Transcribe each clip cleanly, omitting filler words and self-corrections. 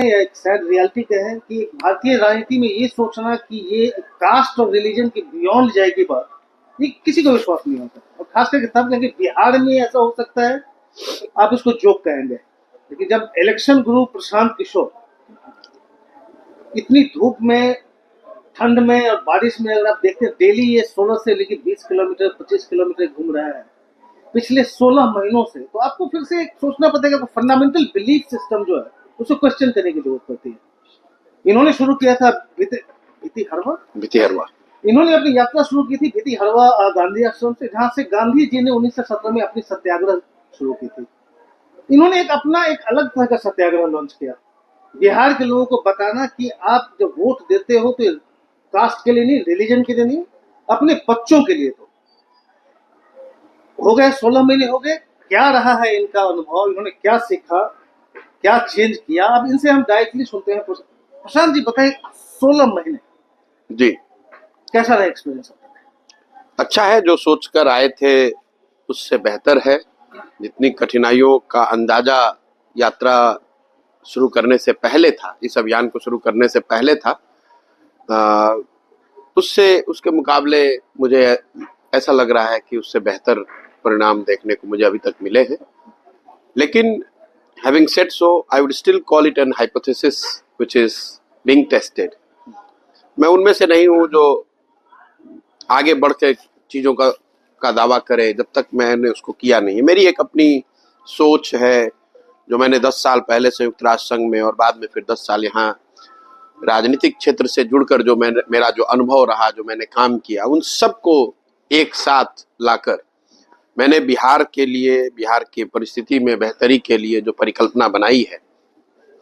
या एक sad reality कहें कि भारतीय राजनीति में ये सोचना कि ये कास्ट और रिलीजन के बियॉन्ड जाएगी बात, ये किसी को विश्वास नहीं होता। और खास करके तब क्योंकि बिहार में ऐसा हो सकता है, आप इसको जोक कहेंगे, लेकिन जब इलेक्शन गुरु प्रशांत किशोर इतनी धूप में, ठंड में और बारिश में, अगर आप देखते हैं डेली ये 16 से लेकर 20 किलोमीटर 25 किलोमीटर घूम रहा है पिछले 16 महीनों से, तो आपको फिर से सोचना पड़ेगा कि फंडामेंटल बिलीफ सिस्टम जो है उसको क्वेश्चन करने की जरूरत पड़ती है। इन्होंने शुरू किया था भिति हरवा, इन्होंने अपनी यात्रा शुरू की थी भिति हरवा गांधी आश्रम से, जहां से गांधी जी ने 1917 में अपनी सत्याग्रह शुरू की थी। इन्होंने एक अपना एक अलग तरह का सत्याग्रह लॉन्च किया, बिहार के लोगों को बताना कि आप जब वोट देते हो तो कास्ट के लिए नहीं, रिलीजन के लिए नहीं, अपने बच्चों के लिए। तो हो गए 16 महीने हो गए, क्या रहा है इनका अनुभव, इन्होंने क्या सीखा, क्या चेंज किया, अब इनसे हम डायरेक्टली सुनते हैं। प्रशांत जी बताइए, 16 महीने जी कैसा रहा एक्सपीरियंस? अच्छा है, जो सोचकर आए थे उससे बेहतर है। जितनी कठिनाइयों का अंदाजा यात्रा शुरू करने से पहले था, इस अभियान को शुरू करने से पहले था, उसके मुकाबले मुझे ऐसा लग रहा है कि उससे बेहतर परिणाम देखने को मुझे अभी तक मिले हैं। लेकिन having said so, I would still call it an hypothesis which is being tested. मैं उनमें से नहीं हूँ जो आगे बढ़ के चीजों का दावा करे जब तक मैंने उसको किया नहीं है। मेरी एक अपनी सोच है जो मैंने 10 साल पहले संयुक्त राष्ट्र संघ में और बाद में फिर 10 साल यहाँ राजनीतिक क्षेत्र से जुड़कर जो मेरा जो अनुभव रहा, जो मैंने काम किया, उन सबको एक साथ लाकर मैंने बिहार के लिए, बिहार की परिस्थिति में बेहतरी के लिए जो परिकल्पना बनाई है,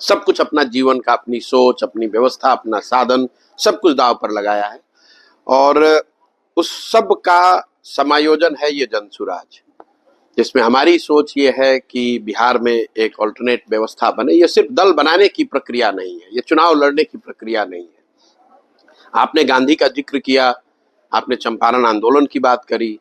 सब कुछ अपना जीवन का, अपनी सोच, अपनी व्यवस्था, अपना साधन, सब कुछ दांव पर लगाया है। और उस सब का समायोजन है ये जनसुराज, जिसमें हमारी सोच ये है कि बिहार में एक ऑल्टरनेट व्यवस्था बने। ये सिर्फ दल बनाने की प्रक्रिया नहीं है, ये चुनाव लड़ने की प्रक्रिया नहीं है। आपने गांधी का जिक्र किया, आपने चंपारण आंदोलन की बात करी।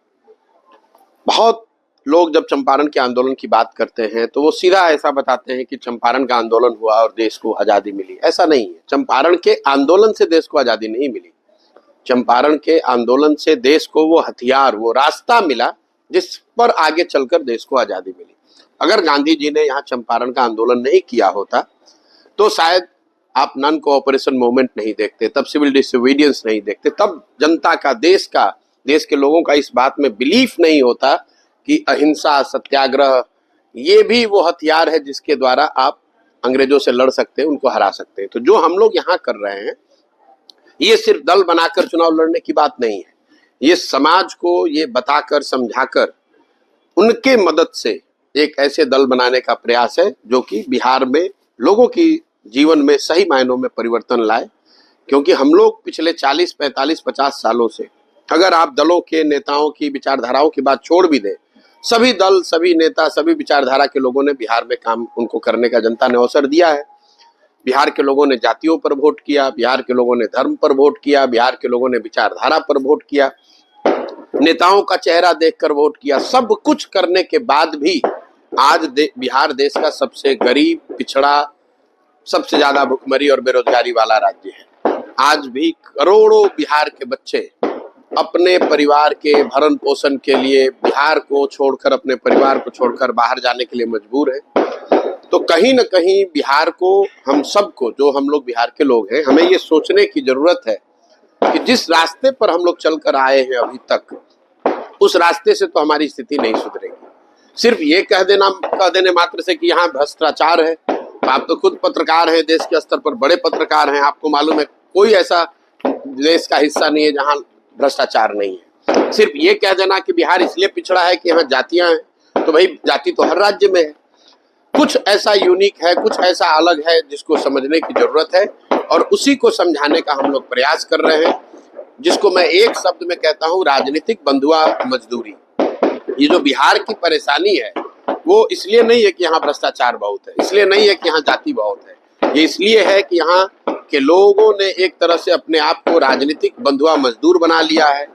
बहुत लोग जब चंपारण के आंदोलन की बात करते हैं तो वो सीधा ऐसा बताते हैं कि चंपारण का आंदोलन हुआ और देश को आज़ादी मिली। ऐसा नहीं है। चंपारण के आंदोलन से देश को आज़ादी नहीं मिली। चंपारण के आंदोलन से देश को वो हथियार, वो रास्ता मिला जिस पर आगे चलकर देश को आज़ादी मिली। अगर गांधी जी ने यहाँ चंपारण का आंदोलन नहीं किया होता तो शायद आप नॉन कोऑपरेशन मूवमेंट नहीं देखते, तब सिविल डिसोबीडियंस नहीं देखते, तब जनता का, देश के लोगों का इस बात में बिलीफ नहीं होता कि अहिंसा, सत्याग्रह ये भी वो हथियार है जिसके द्वारा आप अंग्रेजों से लड़ सकते हैं, उनको हरा सकते हैं। तो जो हम लोग यहाँ कर रहे हैं ये सिर्फ दल बनाकर चुनाव लड़ने की बात नहीं है। ये समाज को ये बताकर, समझाकर, उनके मदद से एक ऐसे दल बनाने का प्रयास है जो कि बिहार में लोगों की जीवन में सही मायनों में परिवर्तन लाए। क्योंकि हम लोग पिछले 40, 45, 50 सालों से, अगर आप दलों के नेताओं की विचारधाराओं की बात छोड़ भी दें, सभी दल, सभी नेता, सभी विचारधारा के लोगों ने बिहार में काम उनको करने का जनता ने अवसर दिया है। बिहार के लोगों ने जातियों पर वोट किया, बिहार के लोगों ने धर्म पर वोट किया, बिहार के लोगों ने विचारधारा पर वोट किया, नेताओं का चेहरा देखकर वोट किया। सब कुछ करने के बाद भी आज बिहार देश का सबसे गरीब, पिछड़ा, सबसे ज्यादा भुखमरी और बेरोजगारी वाला राज्य है। आज भी करोड़ों बिहार के बच्चे अपने परिवार के भरण पोषण के लिए बिहार को छोड़कर, अपने परिवार को छोड़कर बाहर जाने के लिए मजबूर है। तो कहीं न कहीं बिहार को, हम सबको, जो हम लोग बिहार के लोग हैं, हमें ये सोचने की जरूरत है कि जिस रास्ते पर हम लोग चलकर आए हैं अभी तक, उस रास्ते से तो हमारी स्थिति नहीं सुधरेगी। सिर्फ ये कह देने मात्र से कि यहाँ भ्रष्टाचार है। आप तो खुद पत्रकार हैं, देश के स्तर पर बड़े पत्रकार हैं, आपको मालूम है कोई ऐसा देश का हिस्सा नहीं है जहाँ भ्रष्टाचार नहीं है। सिर्फ ये कह देना कि बिहार इसलिए पिछड़ा है कि यहाँ जातियां हैं, तो भाई जाति तो हर राज्य में है। कुछ ऐसा यूनिक है, कुछ ऐसा अलग है जिसको समझने की जरूरत है, और उसी को समझाने का हम लोग प्रयास कर रहे हैं, जिसको मैं एक शब्द में कहता हूँ, राजनीतिक बंधुआ मजदूरी। ये जो बिहार की परेशानी है वो इसलिए नहीं है कि यहाँ भ्रष्टाचार बहुत है, इसलिए नहीं है कि यहाँ जाति बहुत है, ये इसलिए है कि यहाँ के लोगों ने एक तरह से अपने आप को राजनीतिक बंधुआ मजदूर बना लिया है।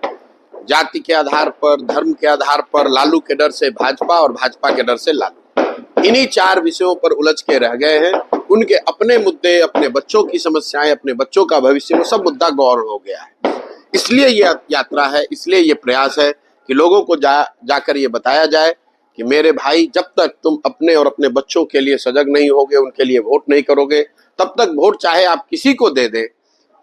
जाति के आधार पर, धर्म के आधार पर, लालू के डर से भाजपा और भाजपा के डर से लालू, इन्हीं 4 विषयों पर उलझ के रह गए हैं। उनके अपने मुद्दे, अपने बच्चों की समस्याएं, अपने बच्चों का भविष्य, वो सब मुद्दा गौर हो गया है। इसलिए ये यात्रा है, इसलिए ये प्रयास है कि लोगों को जाकर ये बताया जाए कि मेरे भाई, जब तक तुम अपने और अपने बच्चों के लिए सजग नहीं होगे, उनके लिए वोट नहीं करोगे, तब तक वोट चाहे आप किसी को दे दें,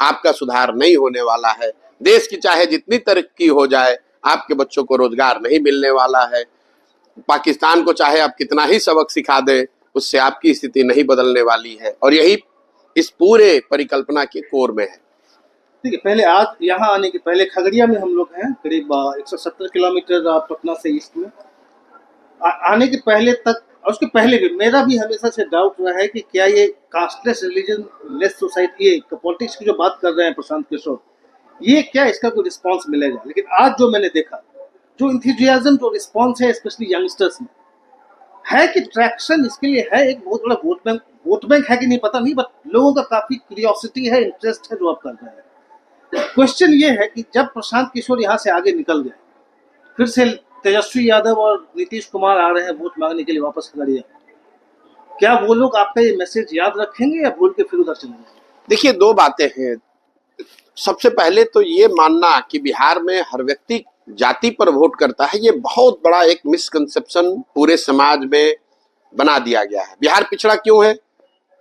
आपका सुधार नहीं होने वाला है। देश की चाहे जितनी तरक्की हो जाए, आपके बच्चों को रोजगार नहीं मिलने वाला है। पाकिस्तान को चाहे आप कितना ही सबक सिखा दें, उससे आपकी स्थिति नहीं बदलने वाली है। और यही इस पूरे परिकल्पना के कोर में है। ठीक है, पहले आज यहाँ आने के पहले खगड़िया में हम लोग हैं, करीब 170 किलोमीटर पटना से ईस्ट में। आने के पहले तक और उसके पहले भी मेरा भी हमेशा से डाउट रहा है कि क्या ये कास्टलेस रिलीजन लेस सोसाइटी, ये पॉलिटिक्स की जो बात कर रहे हैं प्रशांत किशोर, ये क्या इसका कोई रिस्पांस मिलेगा। लेकिन आज जो मैंने देखा, जो इंथुजियाज्म, जो रिस्पांस है स्पेशली यंगस्टर्स में, है कि ट्रैक्शन इसके लिए है। एक बहुत बड़ा वोट बैंक है कि नहीं पता नहीं, बट लोगों का काफी क्यूरियोसिटी है, इंटरेस्ट है जो आप कर रहे हैं। क्वेश्चन ये है कि जब प्रशांत किशोर यहाँ से आगे निकल गए, फिर से तेजस्वी यादव और नीतीश कुमार आ रहे हैं वोट मांगने के लिए वापस खगड़िया, क्या वो लोग आपका ये मैसेज याद रखेंगे या भूल के फिर उधर चलेंगे? देखिए, दो बातें हैं। सबसे पहले तो ये मानना कि बिहार में हर व्यक्ति जाति पर वोट करता है, ये बहुत बड़ा एक मिसकंसेप्शन पूरे समाज में बना दिया गया है। बिहार पिछड़ा क्यों है?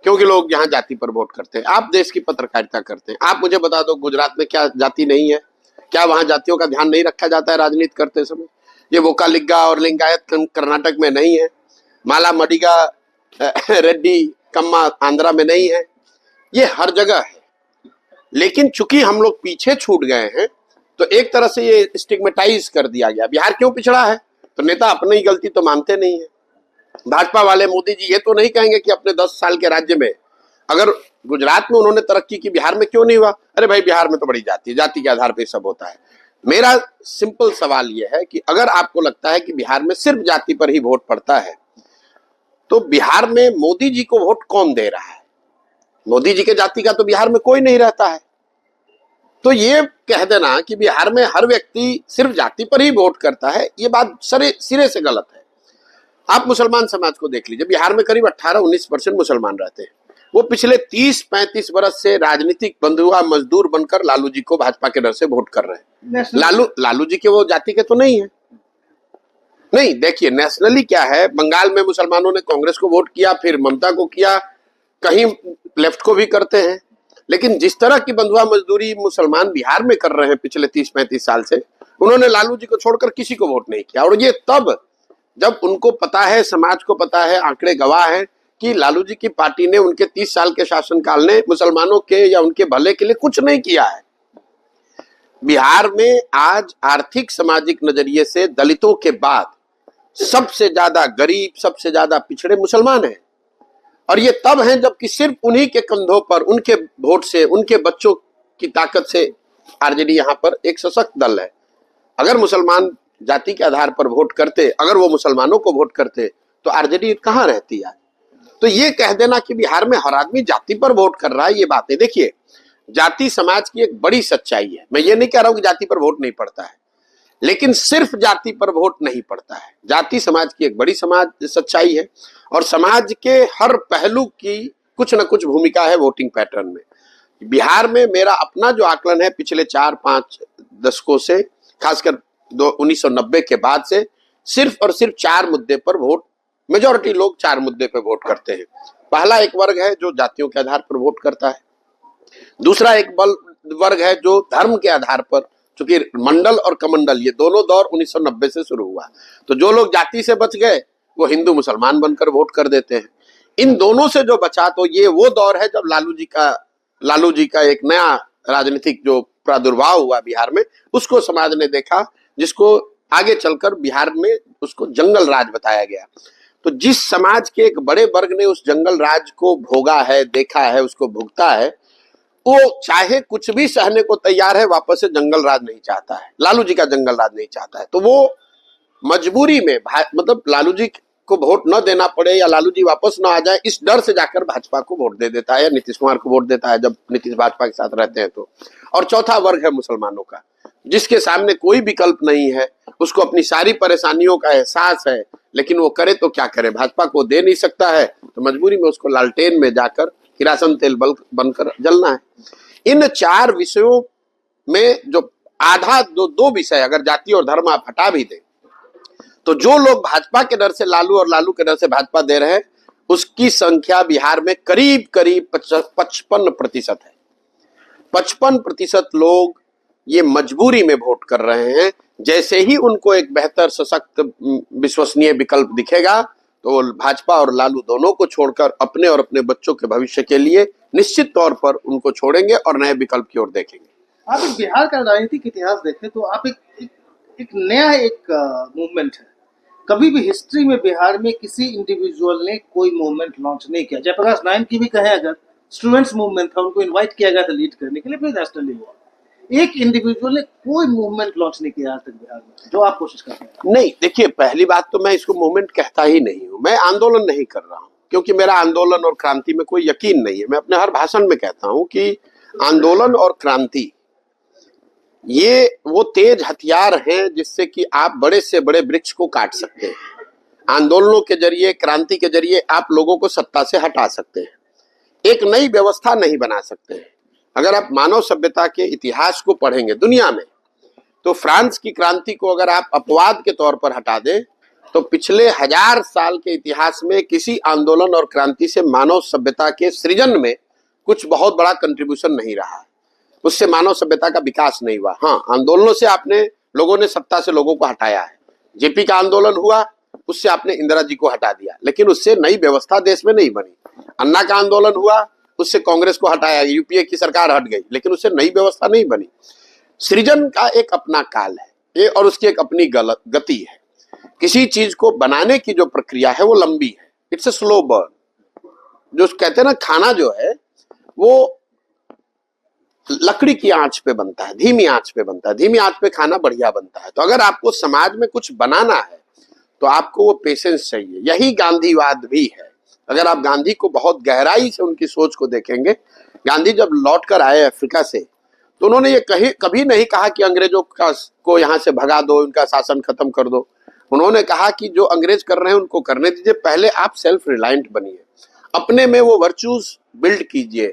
क्योंकि लोग यहाँ जाति पर वोट करते हैं। आप देश की पत्रकारिता करते हैं, आप मुझे बता दो, गुजरात में क्या जाति नहीं है? क्या वहां जातियों का ध्यान नहीं रखा जाता है राजनीति करते समय? ये वोकालिगा और लिंगायत कर्नाटक में नहीं है, माला मडिगा रेड्डी कम्मा आंध्रा में नहीं है, ये हर जगह है। लेकिन चूंकि हम लोग पीछे छूट गए हैं, तो एक तरह से ये स्टिग्मेटाइज कर दिया गया। बिहार क्यों पिछड़ा है? तो नेता अपनी ही गलती तो मानते नहीं है। भाजपा वाले मोदी जी ये तो नहीं कहेंगे कि अपने 10 साल के राज्य में अगर गुजरात में उन्होंने तरक्की की, बिहार में क्यों नहीं हुआ? अरे भाई, बिहार में तो बड़ी जाति के आधार पर सब होता है। मेरा सिंपल सवाल यह है कि अगर आपको लगता है कि बिहार में सिर्फ जाति पर ही वोट पड़ता है, तो बिहार में मोदी जी को वोट कौन दे रहा है? मोदी जी के जाति का तो बिहार में कोई नहीं रहता है। तो ये कह देना कि बिहार में हर व्यक्ति सिर्फ जाति पर ही वोट करता है, ये बात सिरे से गलत है। आप मुसलमान समाज को देख लीजिए, बिहार में करीब 18-19% मुसलमान रहते हैं। वो पिछले 30-35 बरस से राजनीतिक बंधुआ मजदूर बनकर लालू जी को भाजपा के डर से वोट कर रहे हैं। लालू जी के वो जाति के तो नहीं है। नहीं, देखिए, नेशनली क्या है, बंगाल में मुसलमानों ने कांग्रेस को वोट किया, फिर ममता को किया, कहीं लेफ्ट को भी करते हैं। लेकिन जिस तरह की बंधुआ मजदूरी मुसलमान बिहार में कर रहे हैं पिछले 30-35 साल से, उन्होंने लालू जी को छोड़कर किसी को वोट नहीं किया। और ये तब जब उनको पता है, समाज को पता है, आंकड़े गवाह हैं कि लालू जी की पार्टी ने उनके 30 साल के शासनकाल ने मुसलमानों के या उनके भले के लिए कुछ नहीं किया है। बिहार में आज आर्थिक सामाजिक नजरिए से दलितों के बाद सबसे ज्यादा गरीब, सबसे ज्यादा पिछड़े मुसलमान हैं। और ये तब हैं जबकि सिर्फ उन्हीं के कंधों पर, उनके वोट से, उनके बच्चों की ताकत से आरजेडी यहाँ पर एक सशक्त दल है। अगर मुसलमान जाति के आधार पर वोट करते, अगर वो मुसलमानों को वोट करते, तो आरजेडी कहाँ रहती है? तो ये कह देना कि बिहार में हर आदमी जाति पर वोट कर रहा है, ये बातें, देखिए, जाति समाज की एक बड़ी सच्चाई है। मैं ये नहीं कह रहा हूं कि जाति पर वोट नहीं पड़ता है, लेकिन सिर्फ जाति पर वोट नहीं पड़ता है। जाति समाज की एक बड़ी सच्चाई है, और समाज के हर पहलू की कुछ न कुछ भूमिका है वोटिंग पैटर्न में। बिहार में मेरा अपना जो आकलन है, पिछले 4-5 दशकों से, खासकर 1990 के बाद से, सिर्फ और सिर्फ 4 मुद्दे पर वोट, मेजॉरिटी लोग 4 मुद्दे पर वोट करते हैं। पहला एक वर्ग है जो जातियों के आधार पर वोट करता है। दूसरा एक वर्ग है जो धर्म के आधार पर, चूंकि मंडल और कमंडल ये दोनों दौर 1990 से शुरू हुआ, तो जो लोग जाति से बच गए वो हिंदू मुसलमान बनकर वोट कर देते हैं। इन दोनों से जो बचा, तो ये वो दौर है जब लालू जी का एक नया राजनीतिक जो प्रादुर्भाव हुआ बिहार में, उसको समाज ने देखा, जिसको आगे चलकर बिहार में उसको जंगल राज बताया गया। तो जिस समाज के एक बड़े वर्ग ने उस जंगल राज को भोगा है, देखा है, उसको भुगता है, वो चाहे कुछ भी सहने को तैयार है, वापस से जंगल राज नहीं चाहता है, लालू जी का जंगल राज नहीं चाहता है। तो वो मजबूरी में, मतलब लालू जी को वोट न देना पड़े या लालू जी वापस न आ जाए, इस डर से जाकर भाजपा को वोट दे देता है या नीतीश कुमार को वोट देता है, जब नीतीश भाजपा के साथ रहते हैं तो। और चौथा वर्ग है मुसलमानों का। जिसके सामने कोई विकल्प नहीं है, उसको अपनी सारी परेशानियों का एहसास है, लेकिन वो करे तो क्या करे, भाजपा को दे नहीं सकता है, तो मजबूरी में उसको लालटेन में जाकर किरासन तेल बनकर जलना है। इन 4 विषयों में जो आधा दो विषय अगर जाति और धर्म आप हटा भी दें, तो जो लोग भाजपा के डर से लालू और लालू के डर से भाजपा दे रहे हैं, उसकी संख्या बिहार में करीब करीब 55% है। 55% लोग ये मजबूरी में वोट कर रहे हैं। जैसे ही उनको एक बेहतर सशक्त विश्वसनीय विकल्प दिखेगा, तो वो भाजपा और लालू दोनों को छोड़कर अपने और अपने बच्चों के भविष्य के लिए निश्चित तौर पर उनको छोड़ेंगे और नए विकल्प की ओर देखेंगे। आप एक बिहार का राजनीतिक इतिहास देखें तो आप एक नया मूवमेंट है। कभी भी हिस्ट्री में बिहार में किसी इंडिविजुअल ने कोई मूवमेंट लॉन्च नहीं किया। जयप्रकाश नारायण की भी कहें अगर, स्टूडेंट्स मूवमेंट था, उनको इनवाइट किया गया था लीड करने के लिए, फिर नेशनली हुआ। एक इंडिविजुअल ने कोई मूवमेंट लॉन्च नहीं किया आज तक बिहार में, जो आप कोशिश कर रहे हैं। नहीं, देखिए, पहली बात तो मैं इसको मूवमेंट कहता ही नहीं हूं, मैं आंदोलन नहीं कर रहा हूं, क्योंकि मेरा आंदोलन और क्रांति में कोई यकीन नहीं है। मैं अपने हर भाषण में कहता हूं कि आंदोलन और क्रांति ये वो तेज हथियार हैं जिससे कि आप बड़े से बड़े वृक्ष को काट सकते हैं। आंदोलनों के जरिए, क्रांति के जरिए आप लोगों को सत्ता से हटा सकते हैं, एक नई व्यवस्था नहीं बना सकते हैं। अगर आप मानव सभ्यता के इतिहास को पढ़ेंगे दुनिया में, तो फ्रांस की क्रांति को अगर आप अपवाद के तौर पर हटा दें, तो पिछले 1000 साल के इतिहास में किसी आंदोलन और क्रांति से मानव सभ्यता के सृजन में कुछ बहुत बड़ा कंट्रीब्यूशन नहीं रहा। उससे मानव सभ्यता का विकास नहीं हुआ। हाँ, आंदोलनों से लोगों ने सत्ता से लोगों को हटाया है। जेपी का आंदोलन हुआ, उससे आपने इंदिरा जी को हटा दिया, लेकिन उससे नई व्यवस्था देश में नहीं बनी। अन्ना का आंदोलन हुआ, उससे कांग्रेस को हटाया, यूपीए की सरकार हट गई, लेकिन उससे नई व्यवस्था नहीं बनी। सृजन का एक अपना काल है और उसकी एक अपनी गति है। किसी चीज को बनाने की जो प्रक्रिया है वो लंबी है, इट्स अ स्लो बर्न। जो कहते हैं ना, खाना जो है वो लकड़ी की आंच पे बनता है, धीमी आंच पे बनता है, धीमी आंच पे खाना बढ़िया बनता है। तो अगर आपको समाज में कुछ बनाना है तो आपको वो पेशेंस चाहिए। यही गांधीवाद भी है। अगर आप गांधी को बहुत गहराई से उनकी सोच को देखेंगे, गांधी जब लौट कर आए अफ्रीका से, तो उन्होंने ये कभी नहीं कहा कि अंग्रेजों को यहाँ से भगा दो, उनका शासन खत्म कर दो। उन्होंने कहा कि जो अंग्रेज कर रहे हैं उनको करने दीजिए, पहले आप सेल्फ रिलायंट बनिए, अपने में वो वर्चूज बिल्ड कीजिए,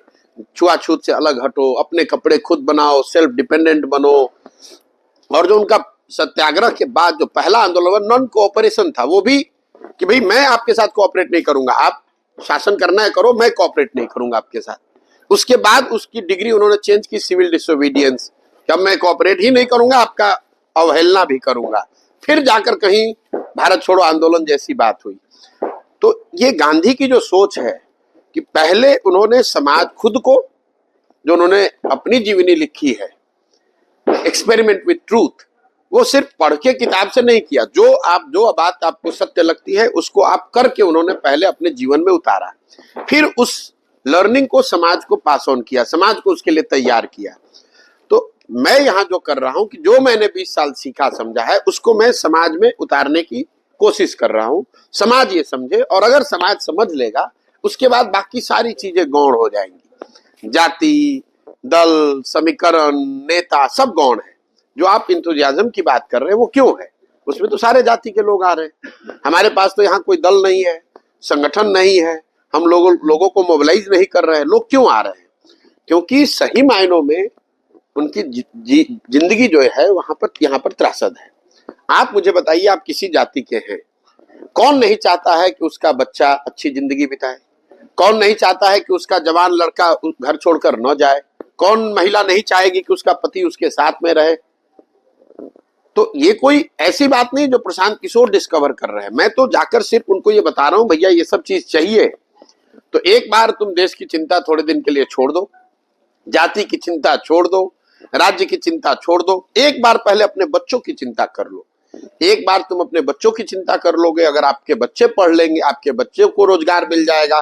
छुआछूत से अलग हटो, अपने कपड़े खुद बनाओ, सेल्फ डिपेंडेंट बनो। और जो उनका सत्याग्रह के बाद जो पहला आंदोलन नॉन कोऑपरेशन था, वो भी कि भाई मैं आपके साथ कोऑपरेट नहीं करूंगा, आप शासन करना है करो, मैं कोऑपरेट नहीं करूंगा आपके साथ। उसके बाद उसकी डिग्री उन्होंने चेंज की, सिविल डिसोबीडियंस, कि मैं कोऑपरेट ही नहीं करूंगा, आपका अवहेलना भी करूंगा। फिर जाकर कहीं भारत छोड़ो आंदोलन जैसी बात हुई। तो ये गांधी की जो सोच है कि पहले उन्होंने समाज खुद को, जो उन्होंने अपनी जीवनी लिखी है एक्सपेरिमेंट विथ ट्रूथ, वो सिर्फ पढ़ के किताब से नहीं किया। जो बात आपको सत्य लगती है उसको आप करके उन्होंने पहले अपने जीवन में उतारा, फिर उस लर्निंग को समाज को पास ऑन किया, समाज को उसके लिए तैयार किया। तो मैं यहाँ जो कर रहा हूँ कि जो मैंने 20 साल सीखा समझा है उसको मैं समाज में उतारने की कोशिश कर रहा हूँ। समाज ये समझे, और अगर समाज समझ लेगा उसके बाद बाकी सारी चीजें गौण हो जाएंगी। जाति, दल, समीकरण, नेता सब गौण है। जो आप इंथुजियाज्म की बात कर रहे हैं वो क्यों है? उसमें तो सारे जाति के लोग आ रहे हैं। हमारे पास तो यहाँ कोई दल नहीं है, संगठन नहीं है, हम लोगों को मोबिलाइज नहीं कर रहे हैं। लोग क्यों आ रहे हैं? क्योंकि सही मायनों में उनकी जिंदगी जो है यहाँ पर त्रासद है। आप मुझे बताइए, आप किसी जाति के हैं, कौन नहीं चाहता है कि उसका बच्चा अच्छी जिंदगी बिताए? कौन नहीं चाहता है कि उसका जवान लड़का घर छोड़कर न जाए? कौन महिला नहीं चाहेगी कि उसका पति उसके साथ में रहे? तो ये कोई ऐसी बात नहीं जो प्रशांत किशोर डिस्कवर कर रहे हैं। मैं तो जाकर सिर्फ उनको ये बता रहा हूं, भैया ये सब चीज चाहिए तो एक बार तुम देश की चिंता थोड़े दिन के लिए छोड़ दो, जाति की चिंता छोड़ दो, राज्य की चिंता छोड़ दो, एक बार पहले अपने बच्चों की चिंता कर लो। एक बार तुम अपने बच्चों की चिंता कर लोगे, अगर आपके बच्चे पढ़ लेंगे, आपके बच्चे को रोजगार मिल जाएगा,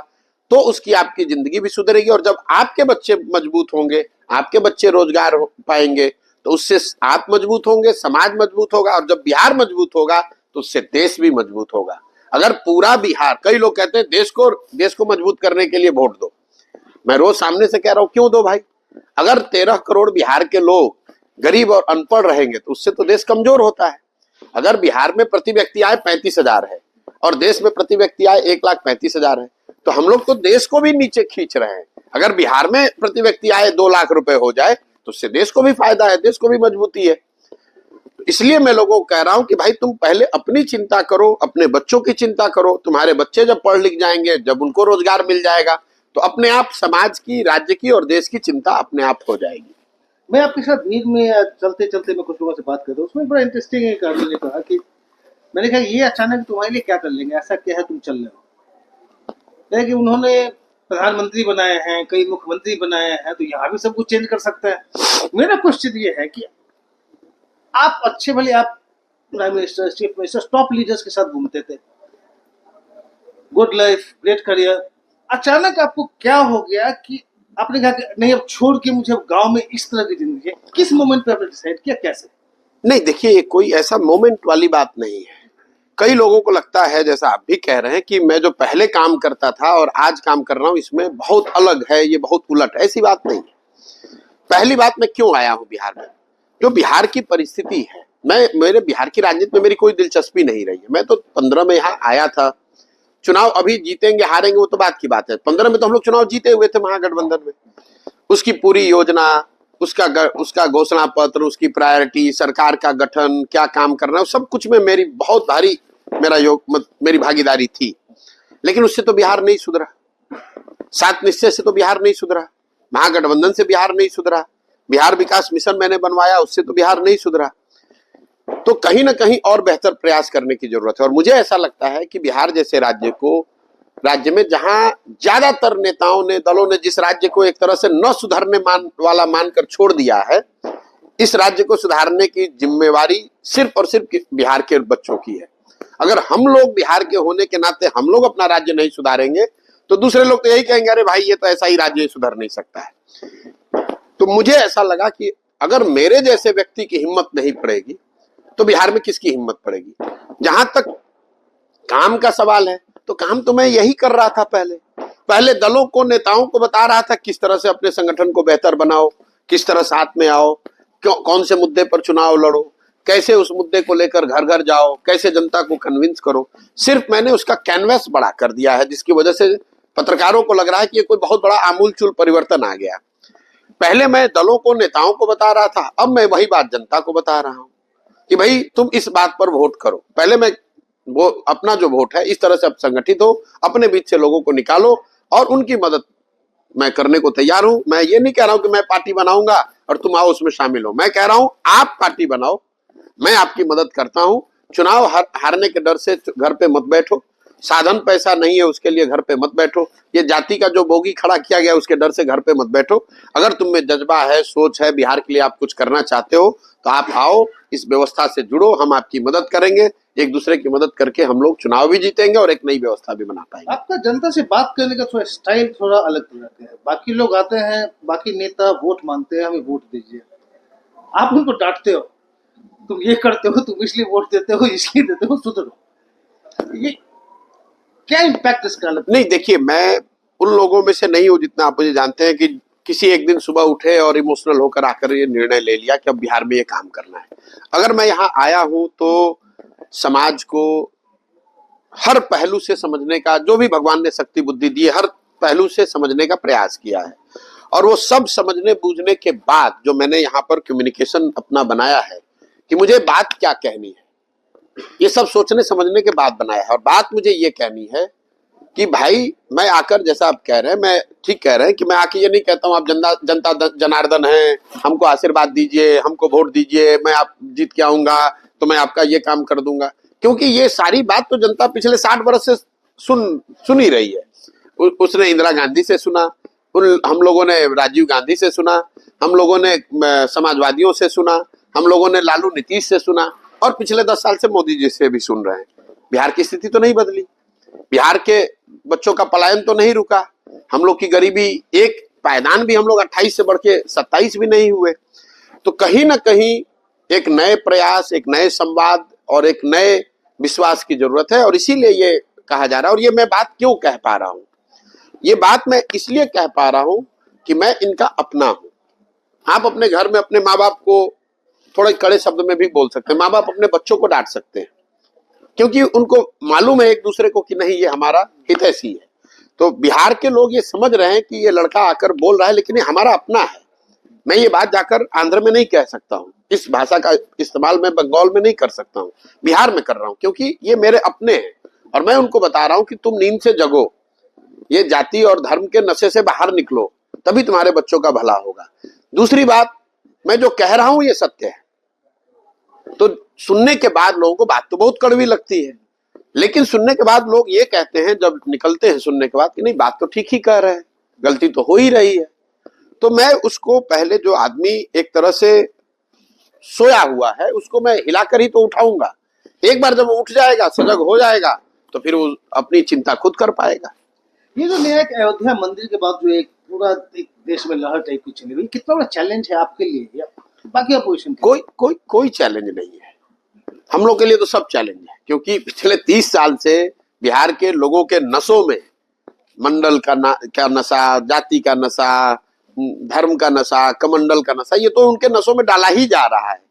तो उसकी आपकी जिंदगी भी सुधरेगी। और जब आपके बच्चे मजबूत होंगे, आपके बच्चे रोजगार पाएंगे, तो उससे आप मजबूत होंगे, समाज मजबूत होगा, और जब बिहार मजबूत होगा तो उससे देश भी मजबूत होगा। अगर पूरा बिहार, कई लोग कहते हैं देश को मजबूत करने के लिए वोट दो, मैं रोज सामने से कह रहा हूं क्यों दो भाई? अगर 13 करोड़ बिहार के लोग गरीब और अनपढ़ रहेंगे तो उससे तो देश कमजोर होता है। अगर बिहार में प्रति व्यक्ति आय 35,000 है और देश में प्रति व्यक्ति आय 1,35,000 है, तो हम लोग तो देश को भी नीचे खींच रहे हैं। अगर बिहार में प्रति व्यक्ति आय 2 लाख रुपए हो जाए तो उससे देश को भी फायदा है, देश को भी मजबूती है। इसलिए मैं लोगों को कह रहा हूं कि भाई तुम पहले अपनी चिंता करो, अपने बच्चों की चिंता करो। तुम्हारे बच्चे जब पढ़ लिख जाएंगे, जब उनको रोजगार मिल जाएगा, तो अपने आप समाज की, राज्य की और देश की चिंता अपने आप हो जाएगी। मैं आपके साथ भीड़ में चलते चलते मैं कुछ लोगों से बात कर रहा हूँ, उसमें बड़ा इंटरेस्टिंग एक आदमी ने कहा कि मैंने कहा ये अचानक तुम्हारे लिए क्या कर लेंगे, ऐसा क्या है तुम चल रहे हो। कहा कि उन्होंने प्रधानमंत्री बनाए हैं, कई मुख्यमंत्री बनाए हैं, तो यहाँ भी सब कुछ चेंज कर सकते हैं। मेरा क्वेश्चन ये है कि आप अच्छे भले आप prime minister, chief minister, top leaders के साथ घूमते थे, गुड लाइफ, ग्रेट करियर, अचानक आपको क्या हो गया कि आपने कहा कि नहीं अब छोड़ के मुझे गांव में इस तरह की जिंदगी है। किस मोमेंट पे आपने डिसाइड किया, कैसे? नहीं देखिए, कोई ऐसा मोमेंट वाली बात नहीं है। कई लोगों को लगता है, जैसा आप भी कह रहे हैं, कि मैं जो पहले काम करता था और आज काम कर रहा हूं इसमें बहुत अलग है, ये बहुत उलट है। ऐसी बात नहीं है। पहली बात, मैं क्यों आया हूं बिहार में, जो बिहार की परिस्थिति है, मेरे बिहार की राजनीति में मेरी कोई दिलचस्पी नहीं रही है। मैं तो 15 में यहाँ आया था। चुनाव अभी जीतेंगे हारेंगे वो तो बात की बात है। 15 में तो हम लोग चुनाव जीते हुए थे महागठबंधन में। उसकी पूरी योजना, उसका घोषणा पत्र, उसकी प्रायोरिटी, सरकार का गठन, क्या काम करना है, सब कुछ में मेरी बहुत भारी मेरी भागीदारी थी। लेकिन उससे तो बिहार नहीं सुधरा। 7 निश्चय से तो बिहार नहीं सुधरा, महागठबंधन से बिहार नहीं सुधरा, बिहार विकास मिशन मैंने बनवाया उससे तो बिहार नहीं सुधरा। तो कहीं ना कहीं और बेहतर प्रयास करने की जरूरत है। और मुझे ऐसा लगता है कि बिहार जैसे राज्य में जहां ज्यादातर नेताओं ने, दलों ने जिस राज्य को एक तरह से न सुधरने वाला मानकर छोड़ दिया है, इस राज्य को सुधारने की जिम्मेवारी सिर्फ और सिर्फ बिहार के बच्चों की है। अगर हम लोग बिहार के होने के नाते हम लोग अपना राज्य नहीं सुधारेंगे तो दूसरे लोग तो यही कहेंगे, अरे भाई ये तो ऐसा ही राज्य सुधर नहीं सकता है। तो मुझे ऐसा लगा कि अगर मेरे जैसे व्यक्ति की हिम्मत नहीं पड़ेगी तो बिहार में किसकी हिम्मत पड़ेगी। जहां तक काम का सवाल है, तो काम तो मैं यही कर रहा था। पहले दलों को, नेताओं को बता रहा था किस तरह से अपने संगठन को बेहतर बनाओ, किस तरह साथ में आओ, कौन से मुद्दे पर चुनाव लड़ो, कैसे उस मुद्दे को लेकर घर घर जाओ, कैसे जनता को कन्विंस करो। सिर्फ मैंने उसका कैनवस बड़ा कर दिया है, जिसकी वजह से पत्रकारों को लग रहा है कि ये कोई बहुत बड़ा आमूलचूल परिवर्तन आ गया। पहले मैं दलों को, नेताओं को बता रहा था, अब मैं वही बात जनता को बता रहा हूं कि भाई तुम इस बात पर वोट करो। पहले मैं वो अपना जो वोट है इस तरह से अब संगठित हो, अपने बीच से लोगों को निकालो और उनकी मदद मैं करने को तैयार हूं। मैं ये नहीं कह रहा हूं कि मैं पार्टी बनाऊंगा और तुम आओ उसमें शामिल हो। मैं कह रहा हूं आप पार्टी बनाओ, मैं आपकी मदद करता हूं। चुनाव हारने के डर से घर पे मत बैठो, साधन पैसा नहीं है उसके लिए घर पे मत बैठो, ये जाति का जो बोगी खड़ा किया गया उसके डर से घर पे मत बैठो। अगर तुम में जज्बा है, सोच है, बिहार के लिए आप कुछ करना चाहते हो तो आप आओ, इस व्यवस्था से जुड़ो, हम आपकी मदद करेंगे। एक दूसरे की मदद करके हम लोग चुनाव भी जीतेंगे और एक नई व्यवस्था भी बना पाएंगे। आपका जनता से बात करने का थोड़ा स्टाइल थोड़ा अलग रहता है। बाकी लोग आते हैं, बाकी नेता वोट मांगते हैं, हमें वोट दीजिए, आप उनको डांटते हो, तुम ये करते हो, तुम इसलिए वोट देते हो, इसलिए देते हो, सुधरो। ये क्या इम्पैक्ट इसका? नहीं देखिए, मैं उन लोगों में से नहीं हूं, जितना आप मुझे जानते हैं, कि किसी एक दिन सुबह उठे और इमोशनल होकर आकर ये निर्णय ले लिया कि अब बिहार में ये काम करना है। अगर मैं यहाँ आया हूं तो समाज को हर पहलू से समझने का, जो भी भगवान ने शक्ति बुद्धि दी है, हर पहलू से समझने का प्रयास किया है। और वो सब समझने बूझने के बाद जो मैंने यहाँ पर कम्युनिकेशन अपना बनाया है कि मुझे बात क्या कहनी है, ये सब सोचने समझने के बाद बनाया है। और बात मुझे ये कहनी है कि भाई मैं आकर, जैसा आप कह रहे हैं, मैं ठीक कह रहे हैं कि मैं आके ये नहीं कहता हूं आप जनता जनार्दन हैं, हमको आशीर्वाद दीजिए, हमको वोट दीजिए, मैं आप जीत के आऊंगा तो मैं आपका ये काम कर दूंगा। क्योंकि ये सारी बात तो जनता पिछले 60 वर्ष से सुन ही रही है। उसने इंदिरा गांधी से सुना, हम लोगों ने राजीव गांधी से सुना, हम लोगों ने समाजवादियों से सुना, हम लोगों ने लालू नीतीश से सुना, और पिछले 10 साल से मोदी जी से भी सुन रहे हैं। बिहार की स्थिति तो नहीं बदली, बिहार के बच्चों का पलायन तो नहीं रुका, हम लोग की गरीबी, एक पायदान भी हम लोग 28 से बढ़ के 27 भी नहीं हुए। तो कहीं ना कहीं एक नए प्रयास, एक नए संवाद और एक नए विश्वास की जरूरत है। और इसीलिए ये कहा जा रहा है। और ये मैं बात क्यों कह पा रहा हूं, ये बात मैं इसलिए कह पा रहा हूं कि मैं इनका अपना हूं। आप अपने घर में अपने माँ बाप को थोड़े कड़े शब्द में भी बोल सकते हैं, माँ बाप अपने बच्चों को डांट सकते हैं, क्योंकि उनको मालूम है एक दूसरे को कि नहीं ये हमारा हितैषी है। तो बिहार के लोग ये समझ रहे हैं कि ये लड़का आकर बोल रहा है लेकिन ये हमारा अपना है। मैं ये बात जाकर आंध्र में नहीं कह सकता हूँ, इस भाषा का इस्तेमाल मैं बंगाल में नहीं कर सकता हूँ, बिहार में कर रहा हूँ, क्योंकि ये मेरे अपने हैं और मैं उनको बता रहा हूँ कि तुम नींद से जगो, ये जाति और धर्म के नशे से बाहर निकलो, तभी तुम्हारे बच्चों का भला होगा। दूसरी बात, मैं जो कह रहा हूं ये सत्य है। तो सुनने के बाद लोगों को बात तो बहुत कड़वी लगती है, लेकिन सुनने के बाद लोग ये कहते हैं जब निकलते हैं सुनने के बाद कि नहीं बात तो ठीक ही कह रहे हैं, गलती तो हो ही रही है। तो मैं उसको पहले जो आदमी एक तरह से सोया हुआ है उसको मैं हिलाकर ही तो उठाऊंगा। एक बार जब वो उठ जाएगा, सजग हो जाएगा, तो फिर वो अपनी चिंता खुद कर पाएगा। ये जो नया एक अयोध्या मंदिर के बाद जो एक पूरा एक देश में लहर टाइप की चली हुई, कितना बड़ा चैलेंज है आपके लिए या बाकी अपोजिशन? कोई चैलेंज नहीं है, हम लोग के लिए तो सब चैलेंज है, क्योंकि पिछले 30 साल से बिहार के लोगों के नसों में मंडल का नशा, जाति का नशा, धर्म का नशा, कमंडल का नशा, ये तो उनके नसों में डाला ही जा रहा है।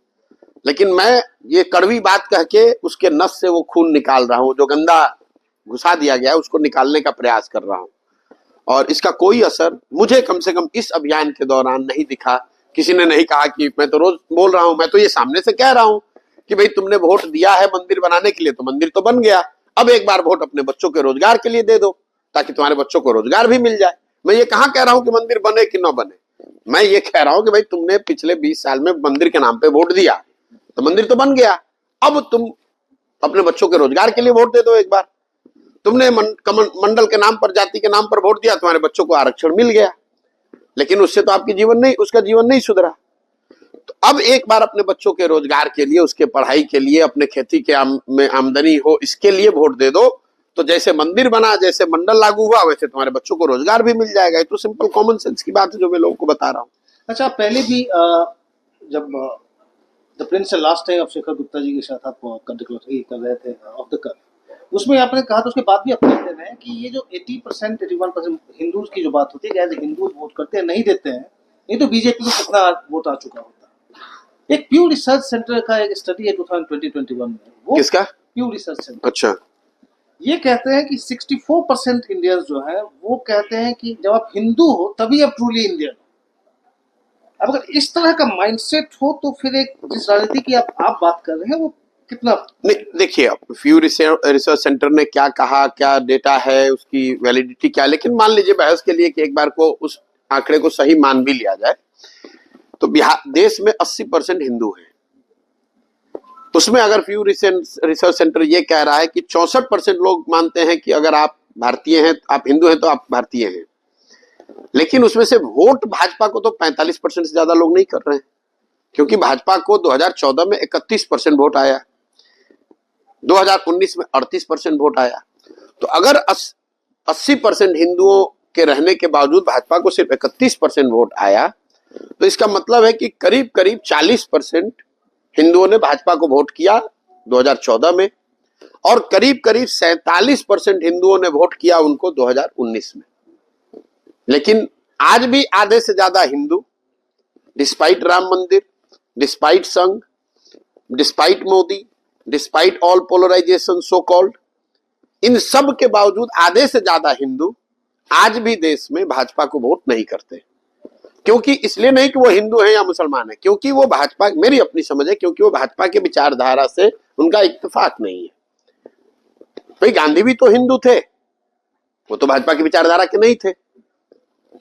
लेकिन मैं ये कड़वी बात कह के उसके नस से वो खून निकाल रहा हूँ, जो गंदा घुसा दिया गया है उसको निकालने का प्रयास कर रहा हूँ। और इसका कोई असर मुझे कम से कम इस अभियान के दौरान नहीं दिखा। किसी ने नहीं कहा कि मैं तो रोज बोल रहा हूं, मैं तो ये सामने से कह रहा हूं कि भाई तुमने वोट दिया है मंदिर बनाने के लिए, तो मंदिर तो बन गया, अब एक बार वोट अपने बच्चों के रोजगार के लिए दे दो ताकि तुम्हारे बच्चों को रोजगार भी मिल जाए। मैं ये कहाँ कह रहा हूं कि मंदिर बने कि न बने, मैं ये कह रहा हूं कि भाई तुमने पिछले 20 साल में मंदिर के नाम पे वोट दिया तो मंदिर तो बन गया, अब तुम अपने बच्चों के रोजगार के लिए वोट दे दो। एक बार तुमने मंडल के नाम पर, जाति के नाम पर वोट दिया, तुम्हारे बच्चों को आरक्षण मिल गया, लेकिन उससे तो आपकी उसका जीवन नहीं सुधरा। तो अब एक बार अपने बच्चों के रोजगार के लिए, उसके पढ़ाई के लिए, अपने खेती के में आमदनी हो, इसके लिए वोट दे दो, तो जैसे मंदिर बना, जैसे मंडल लागू हुआ, वैसे तुम्हारे बच्चों को रोजगार भी मिल जाएगा। ये तो सिंपल कॉमन सेंस की बात है जो मैं लोगों को बता रहा हूँ। अच्छा, पहले भी जब the Print last time Shekhar Gupta ji के साथ आप कर रहे थे ऑफ द कट, उसमें आपने कहा था, उसके बाद भी आप कहते हैं कि ये जो 80% 81% हिंदूज की जो बात होती है, एज हिंदू वोट करते हैं, नहीं देते हैं, नहीं तो बीजेपी को कितना वोट आ चुका होता। एक प्यू रिसर्च सेंटर का एक स्टडी है 2021 में, वो किसका? प्यू रिसर्च सेंटर। अच्छा, ये कहते हैं कि 64% इंडियंस जो है वो कहते हैं कि जब आप हिंदू हो तभी आप ट्रूली इंडियन। अब अगर इस तरह का माइंडसेट हो तो फिर एक जिस राजनीति की आप बात कर रहे हैं वो कितना? नहीं, देखिए फ्यू रिसर्च सेंटर ने क्या कहा, क्या डेटा है, उसकी वैलिडिटी क्या, लेकिन मान लीजिए बहस के लिए कि एक बार को उस आंकड़े को सही मान भी लिया जाए, तो बिहार देश में 80% हिंदू हैं। उसमें अगर फ्यू रिसर्च सेंटर ये कह रहा है कि 64% लोग मानते हैं कि अगर आप भारतीय हैं, आप हिंदू हैं तो आप भारतीय हैं, लेकिन उसमें से वोट भाजपा को तो 45% से ज्यादा लोग नहीं कर रहे हैं, क्योंकि भाजपा को 2014 में 31% वोट आया, 2019 में 38% वोट आया। तो अगर 80% हिंदुओं के रहने के बावजूद भाजपा को सिर्फ 31% वोट आया, तो इसका मतलब है कि करीब करीब 40% हिंदुओं ने भाजपा को वोट किया 2014 में, और करीब करीब 47% हिंदुओं ने वोट किया उनको 2019 में। लेकिन आज भी आधे से ज्यादा Hindu, despite Ram Mandir, despite Sangh, despite Modi, despite all polarisation so called, इन सब के बावजूद आधे से ज्यादा हिंदू आज भी देश में भाजपा को वोट नहीं करते। क्योंकि इसलिए नहीं कि वो हिंदू है या मुसलमान है, क्योंकि वो भाजपा, मेरी अपनी समझ है, क्योंकि वो भाजपा के विचारधारा से उनका इत्तेफाक नहीं है। भाई गांधी भी तो हिंदू थे, वो तो भाजपा की विचारधारा के नहीं थे।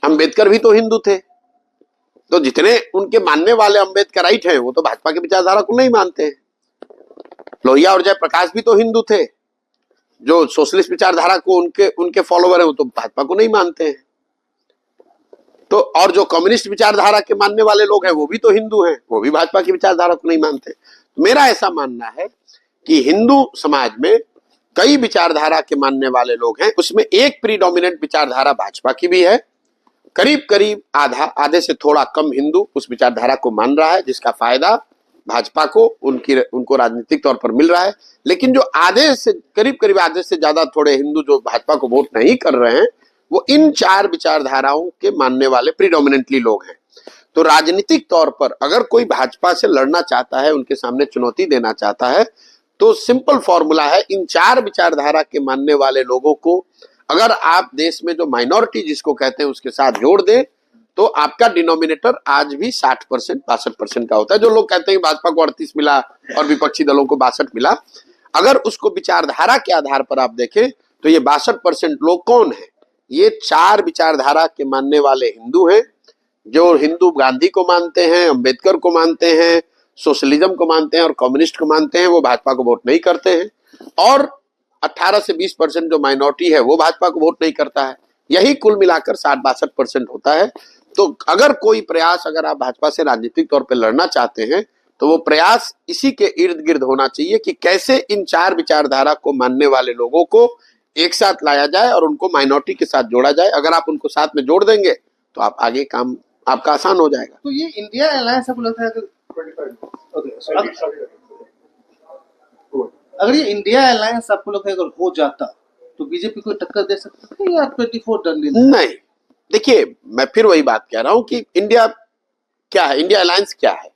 अंबेडकर भी तो हिंदू थे, तो जितने उनके मानने वाले अम्बेडकराइट हैं वो तो भाजपा की विचारधारा को नहीं मानते हैं। लोहिया और जयप्रकाश भी तो हिंदू थे, जो सोशलिस्ट विचारधारा को उनके फॉलोवर हैं वो तो भाजपा को नहीं मानते हैं। तो और जो कम्युनिस्ट विचारधारा के मानने वाले लोग हैं वो भी तो हिंदू हैं, वो भी भाजपा की विचारधारा को नहीं मानते। तो मेरा ऐसा मानना है कि हिंदू समाज में कई विचारधारा के मानने वाले लोग हैं, उसमें एक प्रीडोमिनेंट विचारधारा भाजपा की भी है। करीब करीब आधे से थोड़ा कम हिंदू उस विचारधारा को मान रहा है, जिसका फायदा भाजपा को उनको राजनीतिक तौर पर मिल रहा है। लेकिन जो करीब आधे से ज्यादा थोड़े हिंदू जो भाजपा को वोट नहीं कर रहे हैं, वो इन चार विचारधाराओं के मानने वाले प्रीडोमिनेंटली लोग हैं। तो राजनीतिक तौर पर अगर कोई भाजपा से लड़ना चाहता है, उनके सामने चुनौती देना चाहता है, तो सिंपल फॉर्मूला है, इन 4 विचारधारा के मानने वाले लोगों को अगर आप देश में जो माइनॉरिटी जिसको कहते हैं उसके साथ जोड़ दें, तो आपका डिनोमिनेटर आज भी 60% 62% का होता है। जो लोग कहते हैं भाजपा को 38 मिला और विपक्षी दलों को 62 मिला, अगर उसको विचारधारा के आधार पर आप देखें तो ये 62% लोग कौन है? ये 4 विचारधारा के मानने वाले हिंदू हैं, जो हिंदू गांधी को मानते हैं, अंबेडकर को मानते हैं, सोशलिज्म को मानते हैं और कम्युनिस्ट को मानते हैं। वो भाजपा को वोट नहीं करते हैं। और 18 से 20% जो माइनॉरिटी है वो भाजपा को वोट नहीं करता है। यही कुल मिलाकर 60-62% होता है। तो अगर कोई प्रयास, अगर आप भाजपा से राजनीतिक तौर पर लड़ना चाहते हैं, तो वो प्रयास इसी के इर्द गिर्द होना चाहिए कि कैसे इन 4 विचारधारा को मानने वाले लोगों को एक साथ लाया जाए और उनको माइनॉरिटी के साथ जोड़ा जाए। अगर आप उनको साथ में जोड़ देंगे तो आप आगे काम आपका आसान हो जाएगा। तो ये इंडिया अलायंस आपको लगता है अगर ये इंडिया अलायंस आपको लगता है अगर हो जाता तो बीजेपी को टक्कर दे सकता है या 24 डन डील? नहीं, देखिए मैं फिर वही बात कह रहा हूं कि इंडिया क्या है, इंडिया अलायंस क्या है?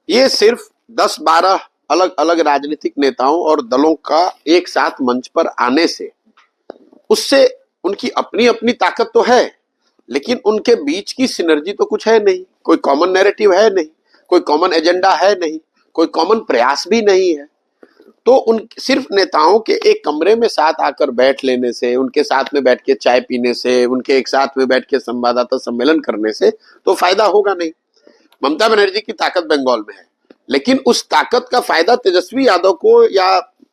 ये सिर्फ 10-12 अलग अलग राजनीतिक नेताओं और दलों का एक साथ मंच पर आने से, उससे उनकी अपनी अपनी ताकत तो है, लेकिन उनके बीच की सिनर्जी तो कुछ है नहीं। कोई कॉमन नैरेटिव है नहीं, कोई कॉमन एजेंडा है नहीं, कोई कॉमन प्रयास भी नहीं है। तो उन सिर्फ नेताओं के एक कमरे में साथ आकर बैठ लेने से, उनके साथ में बैठ के चाय पीने से, उनके एक साथ में बैठ के संवाददाता सम्मेलन करने से तो फायदा होगा नहीं। ममता बनर्जी की ताकत बंगाल में है, लेकिन उस ताकत का फायदा तेजस्वी यादव को या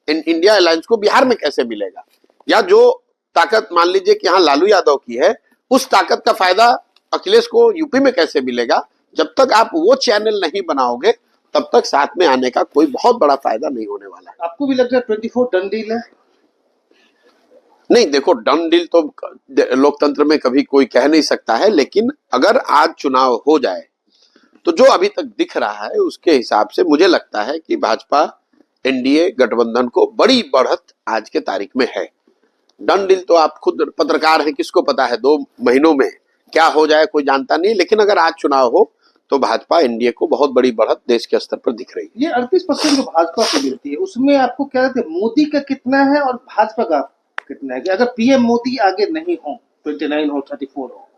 इंडिया अलायंस को बिहार में कैसे मिलेगा? या जो ताकत मान लीजिए कि यहाँ लालू यादव की है, उस ताकत का फायदा अखिलेश को यूपी में कैसे मिलेगा? जब तक आप वो चैनल नहीं बनाओगे तब तक साथ में आने का कोई बहुत बड़ा फायदा नहीं होने वाला है। आपको भी लगता है 24 डन डील है? नहीं, देखो डन डील तो लोकतंत्र में कभी कोई कह नहीं सकता है, लेकिन अगर आज चुनाव हो जाए तो जो अभी तक दिख रहा है उसके हिसाब से मुझे लगता है कि भाजपा एनडीए गठबंधन को बड़ी बढ़त आज के तारीख में है। डन डील तो आप खुद पत्रकार हैं, किसको पता है 2 महीनों में क्या हो जाए, कोई जानता नहीं। लेकिन अगर आज चुनाव हो तो भाजपा एनडीए को बहुत बड़ी बढ़त देश के स्तर पर दिख रही है। ये 38% जो भाजपा को मिलती है उसमें आपको क्या लगता है मोदी का कितना है और भाजपा का कितना है? कि अगर पीएम मोदी आगे नहीं हो, 29 हो 34 हो,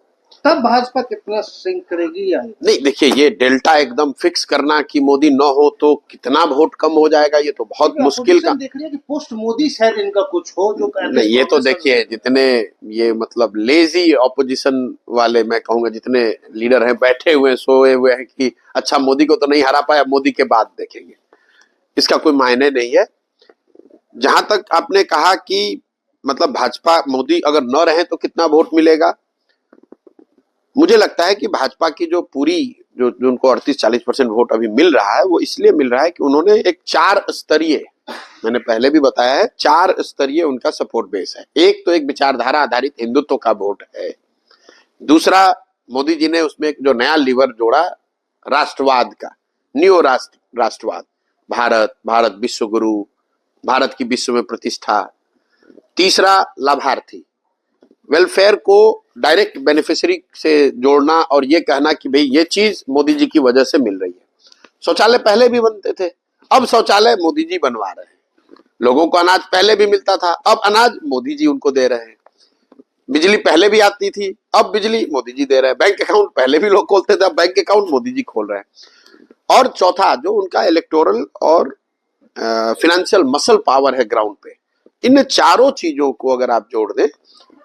तब भाजपा कितना सिंक करेगी या नहीं? देखिए ये डेल्टा एकदम फिक्स करना कि मोदी न हो तो कितना वोट कम हो जाएगा, ये तो बहुत मुश्किल का देख रही है कि पोस्ट मोदी शायद इनका कुछ हो जो नहीं। ये तो देखिए जितने ये मतलब लेजी ऑपोजिशन वाले, मैं कहूंगा जितने लीडर हैं बैठे हुए सोए हुए हैं कि अच्छा मोदी को तो नहीं हरा पाया, मोदी के बाद देखेंगे, इसका कोई मायने नहीं है। जहां तक आपने कहा कि मतलब भाजपा मोदी अगर न रहे तो कितना वोट मिलेगा, मुझे लगता है कि भाजपा की जो पूरी जो उनको 38-40% वोट अभी मिल रहा है वो इसलिए मिल रहा है कि उन्होंने एक 4 स्तरीय, मैंने पहले भी बताया है, 4 स्तरीय उनका सपोर्ट बेस है। एक तो एक विचारधारा आधारित हिंदुत्व का वोट है। दूसरा, मोदी जी ने उसमें जो नया लीवर जोड़ा राष्ट्रवाद का, न्यू राष्ट्रवाद, भारत विश्व गुरु, भारत की विश्व में प्रतिष्ठा। तीसरा, लाभार्थी, वेलफेयर को डायरेक्ट बेनिफिशियरी से जोड़ना और ये कहना कि भाई ये चीज मोदी जी की वजह से मिल रही है। शौचालय पहले भी बनते थे, अब शौचालय मोदी जी बनवा रहे हैं। लोगों को अनाज पहले भी मिलता था, अब अनाज मोदी जी उनको दे रहे हैं। बिजली पहले भी आती थी, अब बिजली मोदी जी दे रहे हैं। बैंक अकाउंट पहले भी लोग खोलते थे, अब बैंक अकाउंट मोदी जी खोल रहे हैं। और चौथा, जो उनका इलेक्टोरल और फिनेंशियल मसल पावर है ग्राउंड पे, इन चारों चीजों को अगर आप जोड़ दें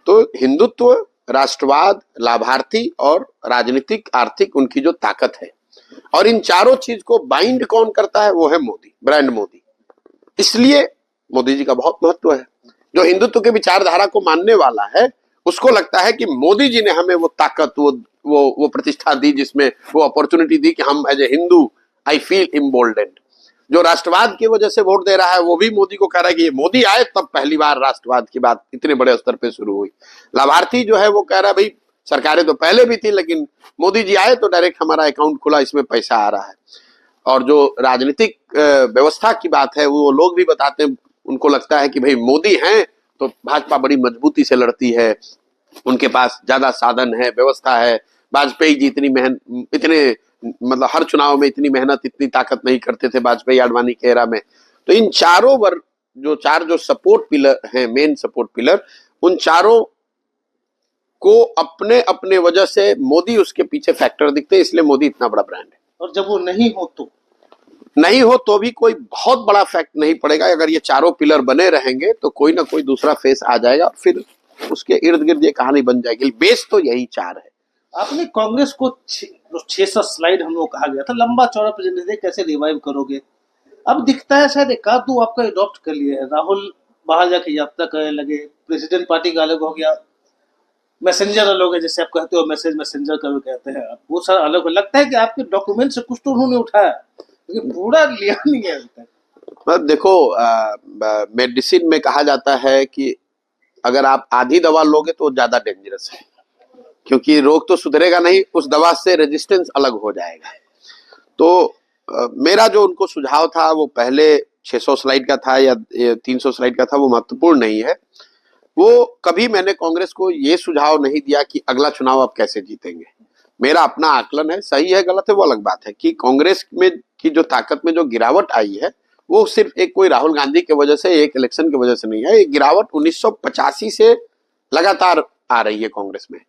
तो हिंदुत्व, राष्ट्रवाद, लाभार्थी और राजनीतिक आर्थिक उनकी जो ताकत है, और इन चारों चीज को बाइंड कौन करता है, वो है मोदी, ब्रांड मोदी। इसलिए मोदी जी का बहुत महत्व है। जो हिंदुत्व के विचारधारा को मानने वाला है उसको लगता है कि मोदी जी ने हमें वो ताकत, वो प्रतिष्ठा दी, जिसमें वो अपॉर्चुनिटी दी कि हम as a Hindu I feel emboldened. जो राष्ट्रवाद की वजह से वोट दे रहा है वो भी मोदी को कह रहा है कि ये मोदी आए तब पहली बार राष्ट्रवाद की बात इतने बड़े स्तर पे शुरू हुई। लाभार्थी जो है वो कह रहा है भाई सरकारें तो पहले भी थी, लेकिन मोदी जी आए तो डायरेक्ट हमारा अकाउंट खुला, इसमें पैसा आ रहा है। और जो राजनीतिक व्यवस्था की बात है वो लोग भी बताते हैं, उनको लगता है कि भाई मोदी हैं तो भाजपा बड़ी मजबूती से लड़ती है, उनके पास ज्यादा साधन है, व्यवस्था है, वाजपेयी जी इतने मतलब हर चुनाव में इतनी मेहनत इतनी ताकत नहीं करते थे वाजपेयी आडवाणी के एरा में। तो इन चारों वर्ग जो सपोर्ट पिलर हैं, मेन सपोर्ट पिलर, उन चारों को अपने अपने वजह से मोदी उसके पीछे फैक्टर दिखते हैं, इसलिए मोदी इतना बड़ा ब्रांड है। और जब वो नहीं हो तो भी कोई बहुत बड़ा फैक्ट नहीं पड़ेगा। अगर ये चारों पिलर बने रहेंगे तो कोई ना कोई दूसरा फेस आ जाएगा, फिर उसके इर्द गिर्द ये कहानी बन जाएगी। बेस तो यही चार है। आपने कांग्रेस को 600 स्लाइड हम लोग कहा गया था, लंबा चौड़ा प्रेजेंटेशन कैसे रिवाइव करोगे? अब दिखता है शायद एक आध दो आपका अडॉप्ट कर लिया है। राहुल बाहर जाके यात्रा करने लगे, प्रेसिडेंट पार्टी का अलग हो गया, मैसेंजर अलग है, जैसे आप कहते हो मैसेंजर का भी कहते हैं आप, वो सारा अलग हो। लगता है कि आपके डॉक्यूमेंट से कुछ तो उन्होंने उठाया, लेकिन पूरा लिया नहीं है अभी तक। मतलब देखो, मेडिसिन में कहा जाता है कि अगर आप आधी दवा लोगे तो ज्यादा डेंजरस है, क्योंकि रोग तो सुधरेगा नहीं, उस दवा से रेजिस्टेंस अलग हो जाएगा। तो मेरा जो उनको सुझाव था वो पहले 600 स्लाइड का था या 300 स्लाइड का था, वो महत्वपूर्ण नहीं है। वो कभी मैंने कांग्रेस को ये सुझाव नहीं दिया कि अगला चुनाव आप कैसे जीतेंगे। मेरा अपना आकलन है, सही है गलत है वो अलग बात है, कि कांग्रेस में की जो ताकत में जो गिरावट आई है वो सिर्फ एक कोई राहुल गांधी की वजह से, एक इलेक्शन की वजह से नहीं है। ये गिरावट 1985 से लगातार आ रही है कांग्रेस में।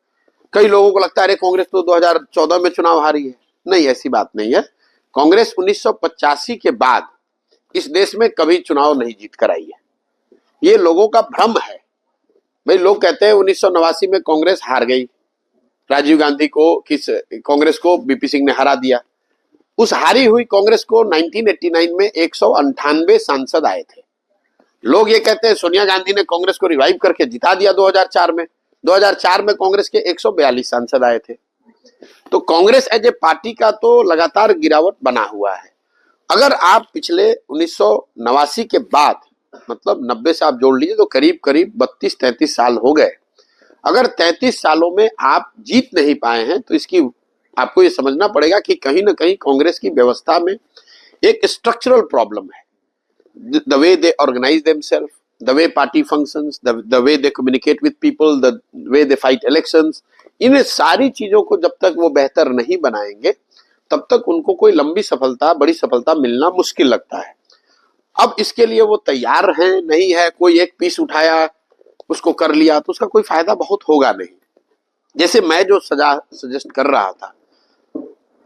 कई लोगों को लगता है अरे कांग्रेस तो 2014 में चुनाव हारी है। नहीं, ऐसी बात नहीं है। कांग्रेस 1985 के बाद इस देश में कभी चुनाव नहीं जीत कर आई है। ये लोगों का भ्रम है। भाई लोग कहते हैं 1989 में कांग्रेस हार गई, राजीव गांधी को कांग्रेस को बीपी सिंह ने हरा दिया। उस हारी हुई कांग्रेस को 1989 में 198 सांसद आए थे। लोग ये कहते हैं सोनिया गांधी ने कांग्रेस को रिवाइव करके जिता दिया 2004 में। 2004 में कांग्रेस के 142 सांसद आए थे। तो कांग्रेस एज ए पार्टी का तो लगातार गिरावट बना हुआ है। अगर आप पिछले 1989 के बाद, मतलब 90 से आप जोड़ लीजिए तो करीब करीब 32-33 साल हो गए। अगर 33 सालों में आप जीत नहीं पाए हैं तो इसकी आपको ये समझना पड़ेगा कि कहीं ना कहीं कांग्रेस की व्यवस्था में एक स्ट्रक्चरल प्रॉब्लम है। The way they organise themselves, the way party functions, the way they communicate with people, the way they fight elections, इन सारी चीजों को जब तक वो बेहतर नहीं बनाएंगे तब तक उनको कोई लंबी सफलता, बड़ी सफलता मिलना मुश्किल लगता है। अब इसके लिए वो तैयार हैं नहीं है, कोई एक पीस उठाया उसको कर लिया तो उसका कोई फायदा बहुत होगा नहीं। जैसे मैं जो सजेस्ट कर रहा था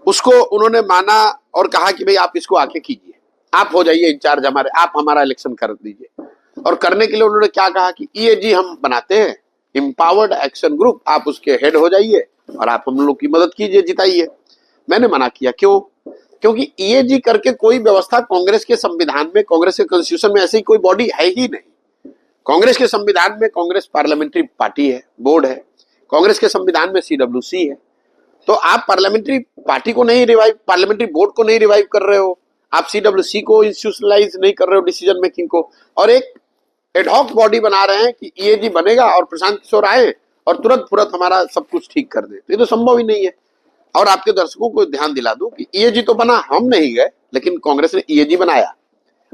उसको उन्होंने माना और कहा कि भाई आप इसको आके कीजिए, आप हो जाइए इंचार्ज हमारे, आप हमारा इलेक्शन कर दीजिए। और करने के लिए उन्होंने क्या कहा कि ईएजी हम बनाते हैं, एम्पावर्ड एक्शन ग्रुप, आप उसके हेड हो जाइए और आप हम लोग की मदद कीजिए, जिताइए। मैंने मना किया। क्यों? क्योंकि ईएजी करके कोई व्यवस्था कांग्रेस के संविधान में, कांग्रेस के कॉन्स्टिट्यूशन में ऐसी कोई बॉडी है ही नहीं। कांग्रेस के संविधान में कांग्रेस पार्लियामेंट्री पार्टी है, बोर्ड है। कांग्रेस के संविधान में सीडब्ल्यूसी है। तो आप पार्लियामेंट्री पार्टी को नहीं रिवाइव, पार्लियामेंट्री बोर्ड को नहीं रिवाइव कर रहे हो, आप सीडब्ल्यूसी को इंस्टीट्यूशनलाइज नहीं कर रहे हो डिसीजन मेकिंग को, और एक एडहॉक बॉडी बना रहे हैं कि ईएजी बनेगा और प्रशांत किशोर आए और तुरंत हमारा सब कुछ ठीक कर दे। तो ये तो संभव ही नहीं है। और आपके दर्शकों को ध्यान दिला दूं कि ईएजी तो बना, हम नहीं गए, लेकिन कांग्रेस ने ईएजी बनाया।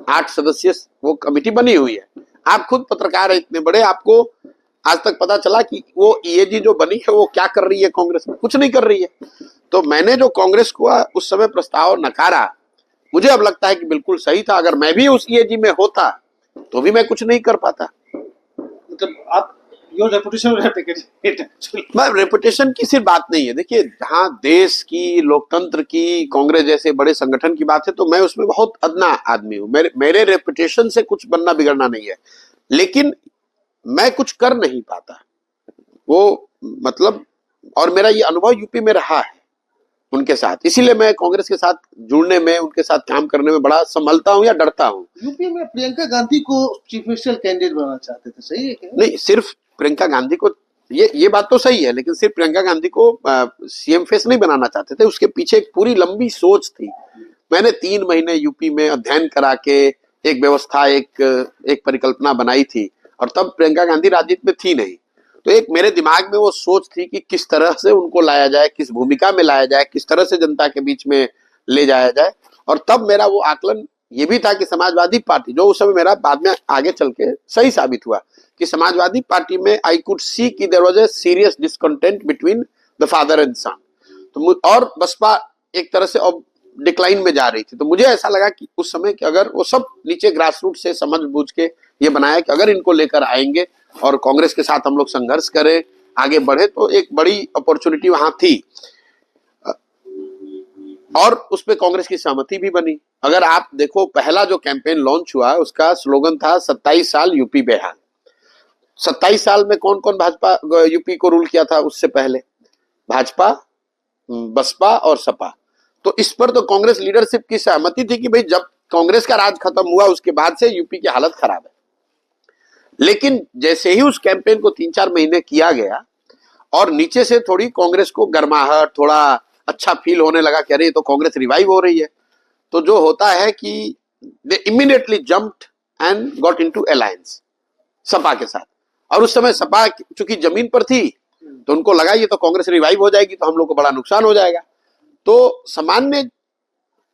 8 सदस्य वो कमेटी बनी हुई है। आप खुद पत्रकार है इतने बड़े, आपको आज तक पता चला कि वो ईएजी जो बनी है वो क्या कर रही है कांग्रेस में? कुछ नहीं कर रही है। तो मैंने जो कांग्रेस को उस समय प्रस्ताव नकारा, मुझे अब लगता है कि बिल्कुल सही था। अगर मैं भी उस ईएजी में होता तो भी मैं कुछ नहीं कर पाता। मतलब आप योर रेपुटेशन रेपुटेशन की सिर्फ बात नहीं है। देखिए, जहाँ देश की, लोकतंत्र की, कांग्रेस जैसे बड़े संगठन की बात है तो मैं उसमें बहुत अदना आदमी हूँ। मेरे रेपुटेशन से कुछ बनना बिगड़ना नहीं है, लेकिन मैं कुछ कर नहीं पाता वो, मतलब, और मेरा ये अनुभव यूपी में रहा है उनके साथ, इसीलिए मैं कांग्रेस के साथ जुड़ने में, उनके साथ काम करने में बड़ा संभलता हूँ या डरता हूँ। यूपी में प्रियंका गांधी को चीफ मिनिस्टर कैंडिडेट बनाना चाहते थे, सही है क्या? नहीं, सिर्फ प्रियंका गांधी को, ये बात तो सही है, लेकिन सिर्फ प्रियंका गांधी को सीएम फेस नहीं बनाना चाहते थे। उसके पीछे एक पूरी लंबी सोच थी। मैंने 3 महीने यूपी में अध्ययन करा के एक व्यवस्था, एक परिकल्पना बनाई थी, और तब प्रियंका गांधी राजनीति में थी नहीं। तो एक मेरे दिमाग में वो सोच थी कि किस तरह से उनको लाया जाए, किस भूमिका में लाया जाए, किस तरह से जनता के बीच में ले जाया जाए। और तब मेरा वो आकलन ये भी था कि समाजवादी पार्टी, जो उस समय मेरा बाद में आगे चल के सही साबित हुआ, कि समाजवादी पार्टी में आई कुड सी कि there was a serious discontent between the father and son. तो और बसपा एक तरह से अब डिक्लाइन में जा रही थी, तो मुझे ऐसा लगा कि उस समय कि अगर वो सब नीचे ग्रास रूट से समझ बूझ के ये बनाया कि अगर इनको लेकर आएंगे और कांग्रेस के साथ हम लोग संघर्ष करें, आगे बढ़े, तो एक बड़ी अपॉर्चुनिटी वहां थी और उस पे कांग्रेस की सहमति भी बनी। अगर आप देखो, पहला जो कैंपेन लॉन्च हुआ उसका स्लोगन था 27 साल यूपी बेहाल। 27 साल में कौन कौन भाजपा यूपी को रूल किया था उससे पहले? भाजपा, बसपा और सपा। तो इस पर तो कांग्रेस लीडरशिप की सहमति थी कि भाई जब कांग्रेस का राज खत्म हुआ उसके बाद से यूपी की हालत खराब है। लेकिन जैसे ही उस कैंपेन को 3-4 महीने किया गया और नीचे से थोड़ी कांग्रेस को गर्माहट, थोड़ा अच्छा फील होने लगा कि अरे ये तो कांग्रेस रिवाइव हो रही है, तो जो होता है कि दे immediately jumped and got into alliance Sapa के साथ। और उस समय सपा चूंकि जमीन पर थी तो उनको लगा ये तो कांग्रेस रिवाइव हो जाएगी तो हम लोग को बड़ा नुकसान हो जाएगा। तो सामान्य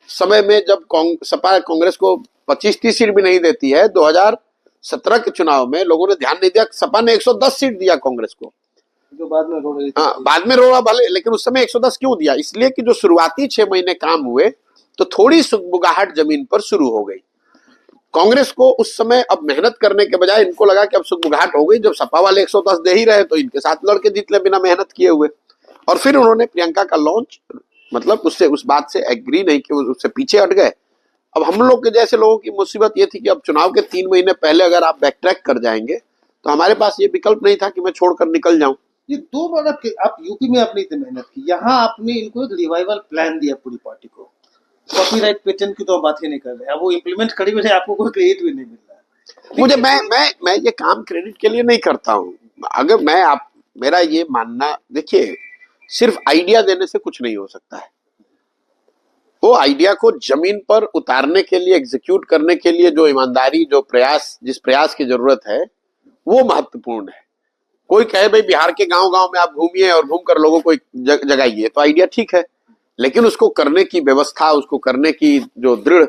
समय में जब सपा कांग्रेस को 25-30 सीट भी नहीं देती है, 2017 के चुनाव में लोगों ने ध्यान नहीं दिया, सपा ने 110 सीट दिया कांग्रेस को, जो बाद में रो रही थी। हाँ, बाद में रोड़ा भले, लेकिन उस समय 110 क्यों दिया? इसलिए कि जो शुरुआती 6 महीने काम हुए तो थोड़ी सुगबुगाहट जमीन पर शुरू हो गई। कांग्रेस को उस समय अब मेहनत करने के बजाय इनको लगा कि अब सुगबुगाहट हो गई, जब सपा वाले 110 दे ही रहे तो इनके साथ लड़के जीत ले बिना मेहनत किए हुए। और फिर उन्होंने प्रियंका का लॉन्च, मतलब उससे उस बात से एग्री नहीं कि उससे पीछे हट गए। अब हम लोग के जैसे लोगों की मुसीबत ये थी कि अब चुनाव के 3 महीने पहले अगर आप बैक ट्रैक कर जाएंगे तो हमारे पास ये विकल्प नहीं था कि मैं छोड़कर निकल जाऊं। ये 2 बार आप यूपी में आपने इतनी मेहनत की, यहाँ आपने इनको एक रिवाइवल प्लान दिया पूरी पार्टी को। कॉपीराइट पेटेंट की तो हम बात ही नहीं कर रहे, अब वो इम्प्लीमेंट करी भी नहीं, आपको कोई क्रेडिट भी नहीं मिल रहा है। मुझे मैं ये काम क्रेडिट के लिए नहीं करता हूँ। अगर मेरा ये मानना, देखिए, सिर्फ आइडिया देने से कुछ नहीं हो सकता है। वो आइडिया को जमीन पर उतारने के लिए, एग्जीक्यूट करने के लिए जो ईमानदारी, जो प्रयास, जिस प्रयास की जरूरत है वो महत्वपूर्ण है। कोई कहे भाई बिहार के गांव-गांव में आप घूमिए और घूमकर लोगों को जगाइए, तो आइडिया ठीक है, लेकिन उसको करने की व्यवस्था, उसको करने की जो दृढ़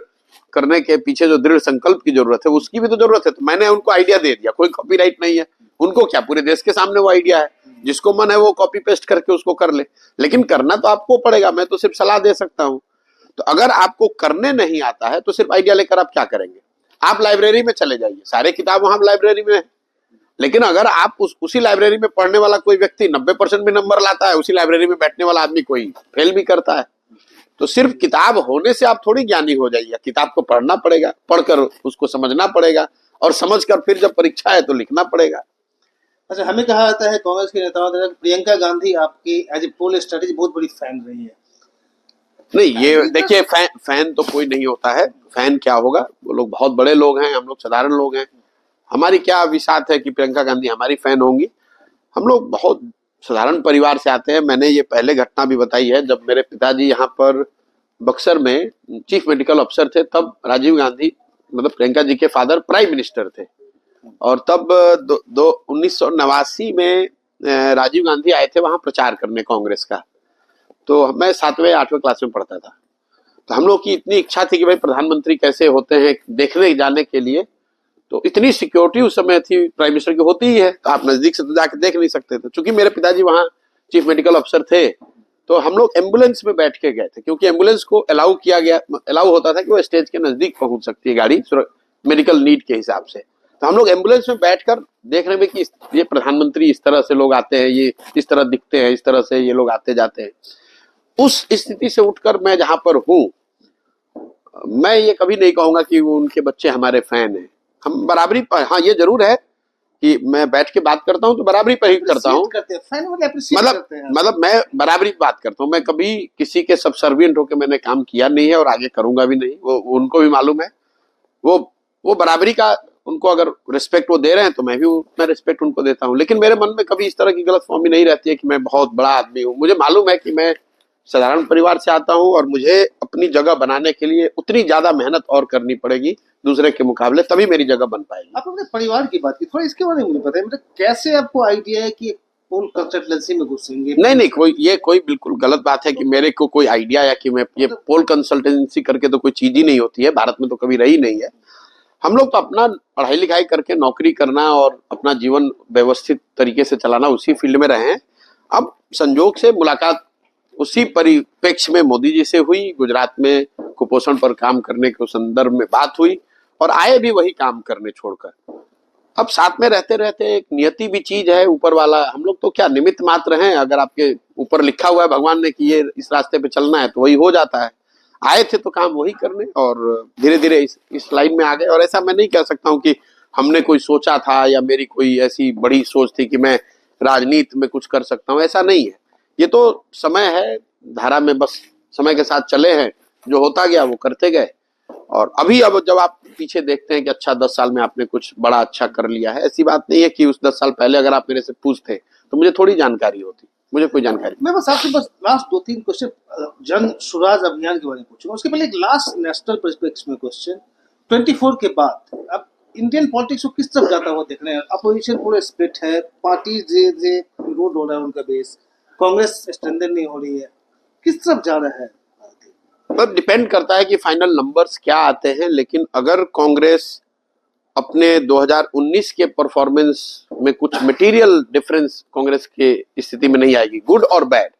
करने के पीछे जो दृढ़ संकल्प की जरूरत है उसकी भी तो जरूरत है। तो मैंने उनको आइडिया दे दिया, कोई कॉपीराइट नहीं है, उनको क्या, पूरे देश के सामने वो आइडिया है, जिसको मन है वो कॉपी पेस्ट करके उसको कर ले, लेकिन करना तो आपको पड़ेगा, मैं तो सिर्फ सलाह दे सकता हूं। तो अगर आपको करने नहीं आता है तो सिर्फ आइडिया लेकर आप क्या करेंगे? आप लाइब्रेरी में चले जाइए, सारे किताब वहां लाइब्रेरी में है, लेकिन अगर आप उसी लाइब्रेरी में पढ़ने वाला कोई व्यक्ति 90% भी नंबर लाता है, उसी लाइब्रेरी में बैठने वाला आदमी कोई फेल भी करता है, तो सिर्फ किताब होने से आप थोड़ी ज्ञानी हो जाइए। किताब को पढ़ना पड़ेगा, पढ़कर उसको समझना पड़ेगा और समझकर फिर जब परीक्षा है तो लिखना पड़ेगा। अच्छा, हमें कहा जाता है कांग्रेस के नेताओं द्वारा प्रियंका गांधी आपकी एज ए पोल स्ट्रेटेजी बहुत बड़ी फैन रही है। नहीं, ये देखिए, फैन तो कोई नहीं होता है। फैन क्या होगा, वो लोग बहुत बड़े लोग हैं, हम लोग साधारण लोग हैं। हमारी क्या विसात है कि प्रियंका गांधी हमारी फैन होंगी? हम लोग बहुत साधारण परिवार से आते हैं। मैंने ये पहले घटना भी बताई है, जब मेरे पिताजी यहाँ पर बक्सर में चीफ मेडिकल अफसर थे, तब राजीव गांधी, मतलब प्रियंका जी के फादर, प्राइम मिनिस्टर थे। और तब 1989 में राजीव गांधी आए थे वहां प्रचार करने कांग्रेस का। तो मैं 7वें-8वें क्लास में पढ़ता था। तो हम लोग की इतनी इच्छा थी कि भाई प्रधानमंत्री कैसे होते हैं देखने जाने के लिए। तो इतनी सिक्योरिटी उस समय थी, प्राइम मिनिस्टर की होती ही है, तो आप नजदीक से तो जाके देख नहीं सकते थे। चूंकि मेरे पिताजी वहां चीफ मेडिकल अफसर थे, तो हम लोग एम्बुलेंस में बैठ के गए थे, क्योंकि एम्बुलेंस को अलाउ होता था कि वो स्टेज के नजदीक पहुंच सकती है गाड़ी मेडिकल नीड के हिसाब से। तो हम लोग एम्बुलेंस में बैठकर देख रहे हैं कि ये प्रधानमंत्री, इस तरह से लोग आते हैं, ये इस तरह दिखते हैं, इस तरह से ये लोग आते जाते हैं। उस स्थिति से उठकर मैं जहां पर हूं, मैं ये कभी नहीं कहूंगा कि वो उनके बच्चे हमारे फैन हैं। हम बराबरी पर, हाँ ये जरूर है कि मैं बैठ के बात करता हूँ तो बराबरी पर ही करता हूँ। मतलब मैं बराबरी बात करता हूँ, मैं कभी किसी के सबसर्विएंट होकर मैंने काम किया नहीं है और आगे करूंगा भी नहीं। वो उनको भी मालूम है, वो बराबरी का, उनको अगर रिस्पेक्ट वो दे रहे हैं तो मैं भी उतना रिस्पेक्ट उनको देता हूँ। लेकिन मेरे मन में कभी इस तरह की गलतफहमी नहीं रहती है कि मैं बहुत बड़ा आदमी हूँ। मुझे मालूम है कि मैं साधारण परिवार से आता हूँ और मुझे अपनी जगह बनाने के लिए उतनी ज्यादा मेहनत और करनी पड़ेगी दूसरे के मुकाबले, तभी मेरी जगह बन पाएगी। आप अपने परिवार की बात की, थोड़ा इसके बारे में मुझे बताइए, मतलब कैसे आपको आइडिया है कि पोल कंसल्टेंसी में घुसेंगे? नहीं, कोई बिल्कुल गलत बात है कि मेरे को कोई आइडिया या कि मैं ये पोल कंसल्टेंसी करके तो कोई चीज ही नहीं होती है, भारत में तो कभी रही नहीं है। हम लोग तो अपना पढ़ाई लिखाई करके नौकरी करना और अपना जीवन व्यवस्थित तरीके से चलाना, उसी फील्ड में रहे हैं। अब संजोग से मुलाकात उसी परिप्रेक्ष्य में मोदी जी से हुई, गुजरात में कुपोषण पर काम करने के संदर्भ में बात हुई और आए भी वही काम करने छोड़कर। अब साथ में रहते रहते एक नियति भी चीज है, ऊपर वाला, हम लोग तो क्या निमित्त मात्र हैं। अगर आपके ऊपर लिखा हुआ है भगवान ने कि ये इस रास्ते पे चलना है तो वही हो जाता है। आए थे तो काम वही करने और धीरे धीरे इस लाइन में आ गए। और ऐसा मैं नहीं कह सकता हूँ कि हमने कोई सोचा था या मेरी कोई ऐसी बड़ी सोच थी कि मैं राजनीति में कुछ कर सकता हूँ, ऐसा नहीं है। ये तो समय है, धारा में बस समय के साथ चले हैं, जो होता गया वो करते गए। और अभी अब जब आप पीछे देखते हैं कि अच्छा 10 साल में आपने कुछ बड़ा अच्छा कर लिया है, ऐसी बात नहीं है कि उस 10 साल पहले अगर आप मेरे से पूछते तो मुझे थोड़ी जानकारी होती, मुझे कोई जानकारी। मैं बस आपसे बस लास्ट 2-3 क्वेश्चन जन स्वराज अभियान के बारे में पूछूंगा। उसके पहले एक लास्ट नेशनल पर्सपेक्टिव में क्वेश्चन, 24 के बाद अब इंडियन पॉलिटिक्स को किस तरफ जाता हुआ देख रहे हैं? अपोजिशन पूरे स्प्लिट है, पार्टी जे विरोध हो रहा है उनका बेस, कांग्रेस स्ट्रेंथन नहीं हो रही है, किस तरफ जा रहा है? मतलब डिपेंड करता है कि फाइनल नंबर्स क्या आते हैं। लेकिन अगर कांग्रेस अपने 2019 के परफॉर्मेंस में कुछ मटेरियल डिफरेंस कांग्रेस के स्थिति में नहीं आएगी, गुड और बैड,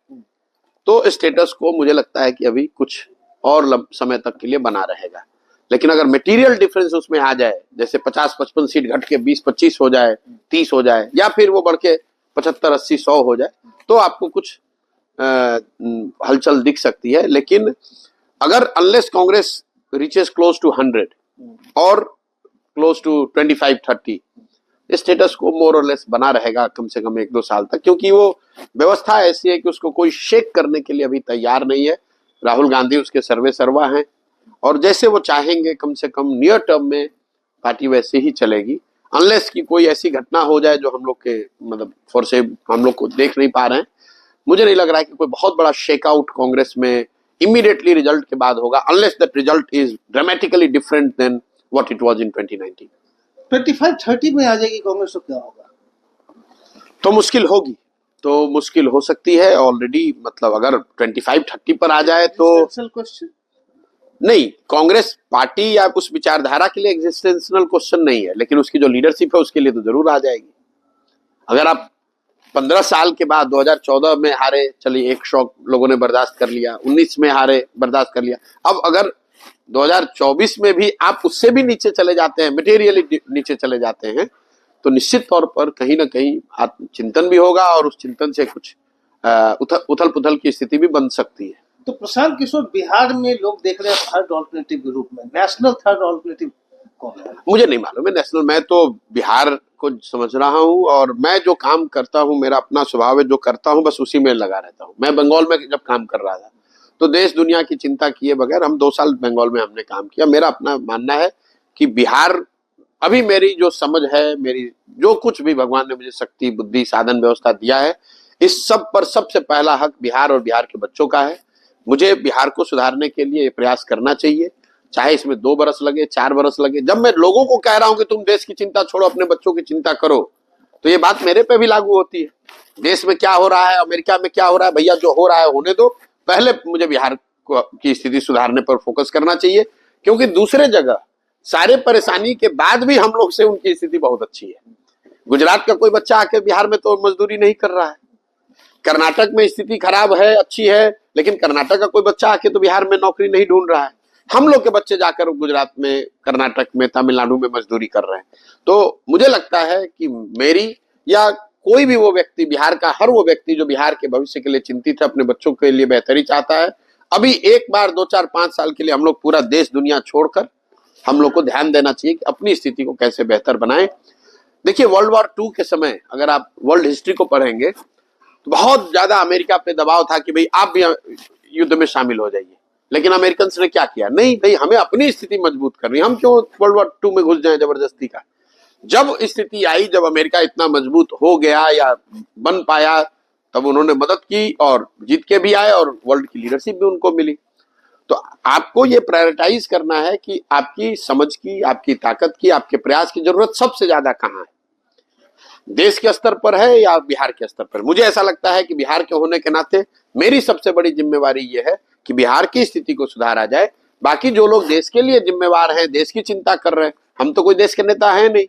तो स्टेटस को मुझे लगता है कि अभी कुछ और समय तक के लिए बना रहेगा। लेकिन अगर मटेरियल डिफरेंस उसमें आ जाए, जैसे 50-55 सीट घट के 20-25 हो जाए, 30 हो जाए, या फिर वो बढ़ के 75-80-100 हो जाए, तो आपको कुछ हलचल दिख सकती है। लेकिन अगर unless Congress reaches close to 100 और क्लोज टू 25-30, स्टेटस को मोर और लेस बना रहेगा कम से कम 1-2 साल तक, क्योंकि वो व्यवस्था ऐसी है कि उसको कोई शेक करने के लिए अभी तैयार नहीं है। राहुल गांधी उसके सर्वे सर्वा हैं और जैसे वो चाहेंगे कम से कम नियर टर्म में पार्टी वैसे ही चलेगी, अनलेस की कोई ऐसी घटना हो जाए जो हम लोग के मतलब फोर्से हम लोग को देख नहीं पा रहे हैं। मुझे नहीं लग रहा है कि कोई बहुत बड़ा शेकआउट कांग्रेस में इमीडिएटली रिजल्ट के बाद होगा, unless that result is dramatically different than what it was in 2019। 25-30 में आ जाएगी कांग्रेस तो क्या होगा? तो मुश्किल होगी, तो मुश्किल हो सकती है ऑलरेडी। मतलब अगर 25-30 पर आ जाए तो क्वेश्चन नहीं, कांग्रेस पार्टी या उस विचारधारा के लिए एग्जिस्टेंशियल क्वेश्चन नहीं है, लेकिन उसकी जो लीडरशिप है उसके लिए तो जरूर आ जाएगी। अगर आप 15 साल के बाद 2014 में हारे, चलिए एक शौक लोगों ने बर्दाश्त कर लिया, 19 में हारे बर्दाश्त कर लिया, अब अगर 2024 में भी आप उससे भी नीचे चले जाते हैं, मटेरियली नीचे चले जाते हैं, तो निश्चित तौर पर कहीं ना कहीं आत्मचिंतन भी होगा और उस चिंतन से कुछ उथल पुथल की स्थिति भी बन सकती है। तो प्रशांत किशोर, बिहार में लोग देख रहे हैं थर्ड ऑल्टरनेटिव के रूप में, नेशनल थर्ड ऑल्टरनेटिव कौन है? मुझे नहीं मालूम है नेशनल, मैं तो बिहार को समझ रहा हूँ और मैं जो काम करता हूँ, मेरा अपना स्वभाव है, जो करता हूँ बस उसी में लगा रहता हूँ। मैं बंगाल में जब काम कर रहा था तो देश दुनिया की चिंता किए बगैर हम 2 साल बंगाल में हमने काम किया। मेरा अपना मानना है कि बिहार, अभी मेरी जो समझ है, मेरी जो कुछ भी भगवान ने मुझे शक्ति बुद्धि साधन व्यवस्था दिया है, इस सब पर सबसे पहला हक बिहार और बिहार के बच्चों का है। मुझे बिहार को सुधारने के लिए प्रयास करना चाहिए, चाहे इसमें 2 बरस लगे, 4 बरस लगे। जब मैं लोगों को कह रहा हूं कि तुम देश की चिंता छोड़ो, अपने बच्चों की चिंता करो, तो ये बात मेरे पे भी लागू होती है। देश में क्या हो रहा है, अमेरिका में क्या हो रहा है, भैया जो हो रहा है होने दो, पहले मुझे बिहार की स्थिति सुधारने पर फोकस करना चाहिए, क्योंकि दूसरे जगह सारे परेशानी के बाद भी हम लोग से उनकी स्थिति बहुत अच्छी है। गुजरात का कोई बच्चा आके बिहार में तो मजदूरी नहीं कर रहा है, कर्नाटक में स्थिति खराब है, अच्छी है, लेकिन कर्नाटक का कोई बच्चा आके तो बिहार में नौकरी नहीं ढूंढ रहा है। हम लोग के बच्चे जाकर गुजरात में, कर्नाटक में, तमिलनाडु में मजदूरी कर रहे हैं। तो मुझे लगता है कि मेरी या कोई भी वो व्यक्ति, बिहार का हर वो व्यक्ति जो बिहार के भविष्य के लिए चिंतित है, अपने बच्चों के लिए बेहतरी चाहता है, अभी एक बार 2, 4, 5 साल के लिए हम लोग पूरा देश दुनिया छोड़कर हम लोग को ध्यान देना चाहिए कि अपनी स्थिति को कैसे बेहतर बनाएं। देखिए, वर्ल्ड वॉर 2 के समय अगर आप वर्ल्ड हिस्ट्री को पढ़ेंगे तो बहुत ज्यादा अमेरिका पे दबाव था कि भाई आप भी युद्ध में शामिल हो जाइए, लेकिन अमेरिकन ने क्या किया, नहीं भाई हमें अपनी स्थिति मजबूत करनी, हम क्यों वर्ल्ड वॉर 2 में घुस जाएं जबरदस्ती का। जब स्थिति आई, जब अमेरिका इतना मजबूत हो गया या बन पाया, तब उन्होंने मदद की और जीत के भी आए और वर्ल्ड की लीडरशिप भी उनको मिली। तो आपको ये प्रायोरिटाइज करना है कि आपकी समझ की, आपकी ताकत की, आपके प्रयास की जरूरत सबसे ज्यादा कहाँ है, देश के स्तर पर है या बिहार के स्तर पर। मुझे ऐसा लगता है कि बिहार के होने के नाते मेरी सबसे बड़ी जिम्मेवारी ये है कि बिहार की स्थिति को सुधारा जाए। बाकी जो लोग देश के लिए जिम्मेवार हैं, देश की चिंता कर रहे हैं, हम तो कोई देश के नेता हैं नहीं।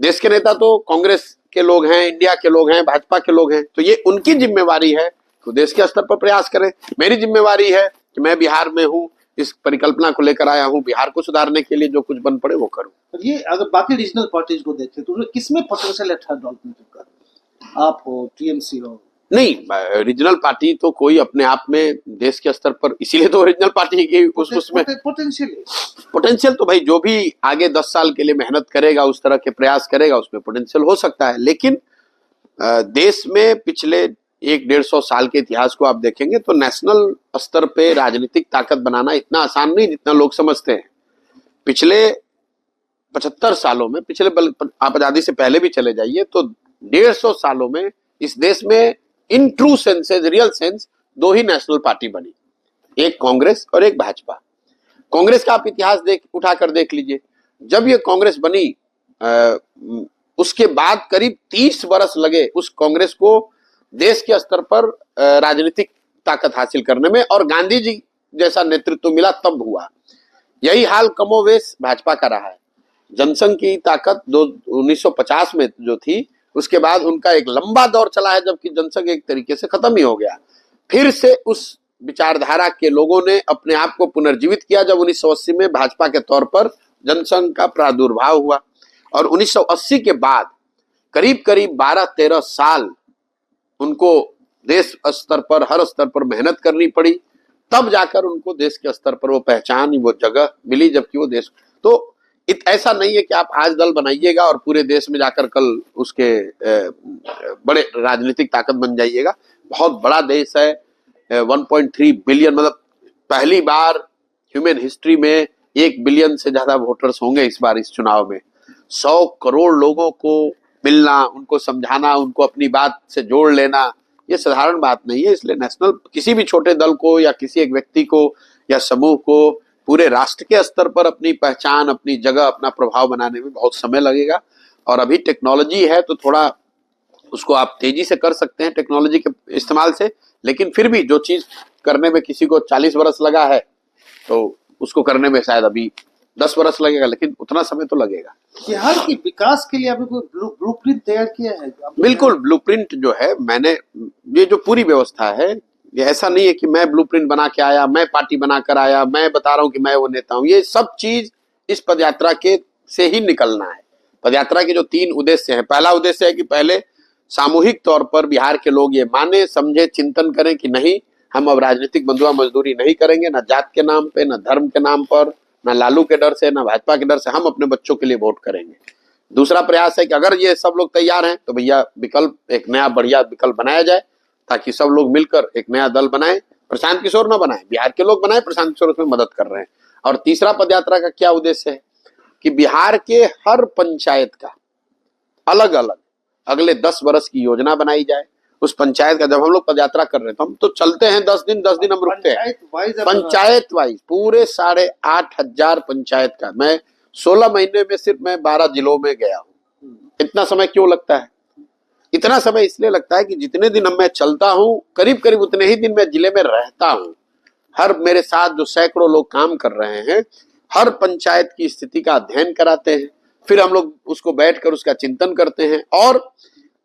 देश के नेता तो कांग्रेस के लोग हैं, इंडिया के लोग हैं, भाजपा के लोग हैं, तो ये उनकी जिम्मेवारी है कि तो देश के स्तर पर प्रयास करें। मेरी जिम्मेवारी है कि मैं बिहार में हूँ, इस परिकल्पना को लेकर आया हूँ, बिहार को सुधारने के लिए जो कुछ बन पड़े वो करूँ। ये अगर बाकी रीजनल पार्टीज को देखें तो उसमें किसमें पोटेंशियल है थर्ड ऑल्टरनेटिव का? आप हो, टीएमसी हो? नहीं, रीजनल पार्टी तो कोई अपने आप में देश के स्तर पर, इसीलिए तो रीजनल पार्टी की उसमें पोटेंशियल तो भाई जो भी आगे 10 साल के लिए मेहनत करेगा, उस तरह के प्रयास करेगा, उसमें पोटेंशियल हो सकता है। लेकिन देश में पिछले 100-150 साल के इतिहास को आप देखेंगे तो नेशनल स्तर पे राजनीतिक ताकत बनाना इतना आसान नहीं जितना लोग समझते हैं। पिछले 75 सालों में, आप आजादी से पहले भी चले जाइए तो 150 सालों में इस देश में in true sense, real sense, 2 he national party बनी, एक कांग्रेस और एक भाजपा। कांग्रेस का आप इतिहास उठाकर देख लीजिए। जब ये कांग्रेस बनी उसके बाद करीब 30 वर्ष लगे उस कांग्रेस को देश के स्तर पर राजनीतिक ताकत हासिल करने में, और गांधी जी जैसा नेतृत्व मिला तब हुआ। यही हाल कमोवेश भाजपा का रहा है। जनसंघ की ताकत 1950 में जो थी, उसके बाद उनका एक लंबा दौर चला है जबकि जनसंघ एक तरीके से खत्म ही हो गया। फिर से उस विचारधारा के लोगों ने अपने आप को पुनर्जीवित किया जब 1980 में भाजपा के तौर पर जनसंघ का प्रादुर्भाव हुआ, और 1980 के बाद करीब करीब 12-13 साल उनको देश स्तर पर, हर स्तर पर मेहनत करनी पड़ी, तब जाकर उनको देश के स्तर पर वो पहचान, वो जगह मिली। जबकि वो देश तो ऐसा नहीं है कि आप आज दल बनाइएगा और पूरे देश में जाकर कल उसके बड़े राजनीतिक ताकत बन जाइएगा। बहुत बड़ा देश है, 1.3 बिलियन, मतलब पहली बार ह्यूमन हिस्ट्री में 1 बिलियन से ज्यादा वोटर्स होंगे इस बार इस चुनाव में। 100 करोड़ लोगों को मिलना, उनको समझाना, उनको अपनी बात से जोड़ लेना, ये साधारण बात नहीं है। इसलिए नेशनल किसी भी छोटे दल को या किसी एक व्यक्ति को या समूह को पूरे राष्ट्र के स्तर पर अपनी पहचान, अपनी जगह, अपना प्रभाव बनाने में बहुत समय लगेगा। और अभी टेक्नोलॉजी है तो थोड़ा उसको आप तेजी से कर सकते हैं टेक्नोलॉजी के इस्तेमाल से, लेकिन फिर भी जो चीज करने में किसी को 40 वर्ष लगा है तो उसको करने में शायद अभी 10 वर्ष लगेगा, लेकिन उतना समय तो लगेगा। बिहार के विकास के लिए आपने कोई ब्लूप्रिंट तैयार किया है? बिल्कुल, ब्लूप्रिंट जो है मैंने, ये जो पूरी व्यवस्था है, ये ऐसा नहीं है कि मैं ब्लूप्रिंट बना के आया, मैं पार्टी बना कर आया, मैं बता रहा हूं कि मैं वो नेता हूं। ये सब चीज इस पदयात्रा के से ही निकलना है। पदयात्रा के जो 3 उद्देश्य हैं, पहला उद्देश्य है कि पहले सामूहिक तौर पर बिहार के लोग ये माने, समझे, चिंतन करें कि नहीं, हम अब राजनीतिक बंधुआ मजदूरी नहीं करेंगे, ना जात के नाम पे, ना धर्म के नाम पर, ना लालू के डर से, ना भाजपा के डर से, हम अपने बच्चों के लिए वोट करेंगे। दूसरा प्रयास है कि अगर ये सब लोग तैयार हैं तो भैया विकल्प, एक नया बढ़िया विकल्प बनाया जाए ताकि सब लोग मिलकर एक नया दल बनाएं। प्रशांत किशोर ना बनाए, बिहार के लोग बनाए, प्रशांत किशोर उसमें मदद कर रहे हैं। और तीसरा पदयात्रा का क्या उद्देश्य है कि बिहार के हर पंचायत का अलग अलग अगले 10 वर्ष की योजना बनाई जाए। उस पंचायत का, जब हम लोग पदयात्रा कर रहे हैं तो हम तो चलते हैं 10 दिन हम रुकते हैं, पंचायत वाइज पूरे 8,500 पंचायत का। मैं 16 महीने में सिर्फ मैं 12 जिलों में गया हूँ। इतना समय क्यों लगता है? इतना समय इसलिए लगता है कि जितने दिन मैं चलता हूँ करीब करीब उतने ही दिन मैं जिले में रहता हूँ। हर मेरे साथ जो सैकड़ों लोग काम कर रहे हैं, हर पंचायत की स्थिति का अध्ययन कराते हैं, फिर हम लोग उसको बैठकर उसका चिंतन करते हैं, और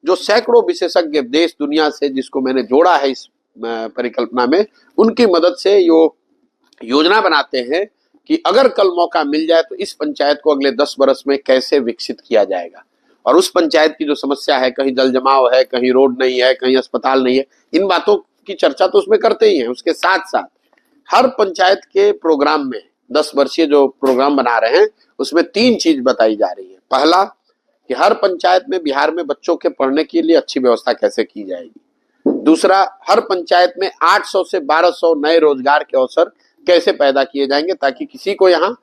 जो सैकड़ों विशेषज्ञ देश दुनिया से जिसको मैंने जोड़ा है इस परिकल्पना में, उनकी मदद से योजना बनाते हैं कि अगर कल मौका मिल जाए तो इस पंचायत को अगले 10 वर्ष में कैसे विकसित किया जाएगा। और उस पंचायत की जो समस्या है, कहीं जल जमाव है, कहीं रोड नहीं है, कहीं अस्पताल नहीं है, इन बातों की चर्चा तो उसमें करते ही हैं। उसके साथ साथ हर पंचायत के प्रोग्राम में 10 वर्षीय जो प्रोग्राम बना रहे हैं उसमें 3 चीज बताई जा रही है। पहला कि हर पंचायत में बिहार में बच्चों के पढ़ने के लिए अच्छी व्यवस्था कैसे की जाएगी। दूसरा, हर पंचायत में 800 से 1200 नए रोजगार के अवसर कैसे पैदा किए जाएंगे ताकि किसी को यहाँ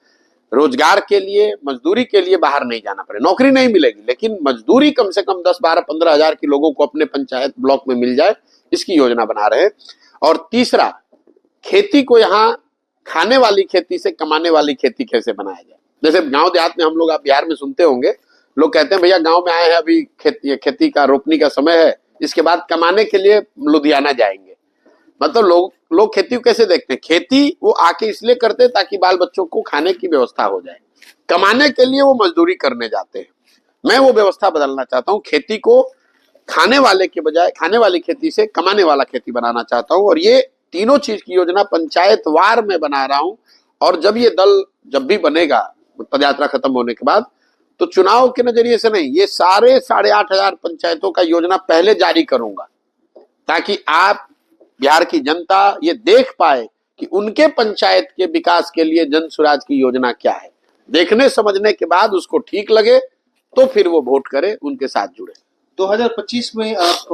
रोजगार के लिए, मजदूरी के लिए बाहर नहीं जाना पड़े। नौकरी नहीं मिलेगी लेकिन मजदूरी कम से कम 10, 12, 15 हजार की लोगों को अपने पंचायत ब्लॉक में मिल जाए, इसकी योजना बना रहे हैं। और तीसरा, खेती को यहाँ खाने वाली खेती से कमाने वाली खेती कैसे बनाया जाए। जैसे गांव देहात में हम लोग, आप बिहार में सुनते होंगे, लोग कहते हैं भैया गांव में आए हैं, अभी खेती का रोपनी का समय है, इसके बाद कमाने के लिए लुधियाना जाएंगे। मतलब लोग खेती को कैसे देखते हैं? खेती वो आके इसलिए करते हैं ताकि बाल बच्चों को खाने की व्यवस्था हो जाए, कमाने के लिए वो मजदूरी करने जाते हैं। मैं वो व्यवस्था बदलना चाहता हूँ, खेती को खाने वाले के बजाय खाने वाली खेती से कमाने वाला खेती बनाना चाहता हूं। और ये तीनों चीज की योजना पंचायतवार में बना रहा हूं। और जब ये दल जब भी बनेगा पदयात्रा खत्म होने के बाद, तो चुनाव के नजरिए से नहीं, ये सारे 8,500 पंचायतों का योजना पहले जारी करूंगा, ताकि आप बिहार की जनता ये देख पाए कि उनके पंचायत के विकास के लिए जन स्वराज की योजना क्या है। देखने समझने के बाद उसको ठीक लगे तो फिर वो वोट करे, उनके साथ जुड़े। 2025 में आप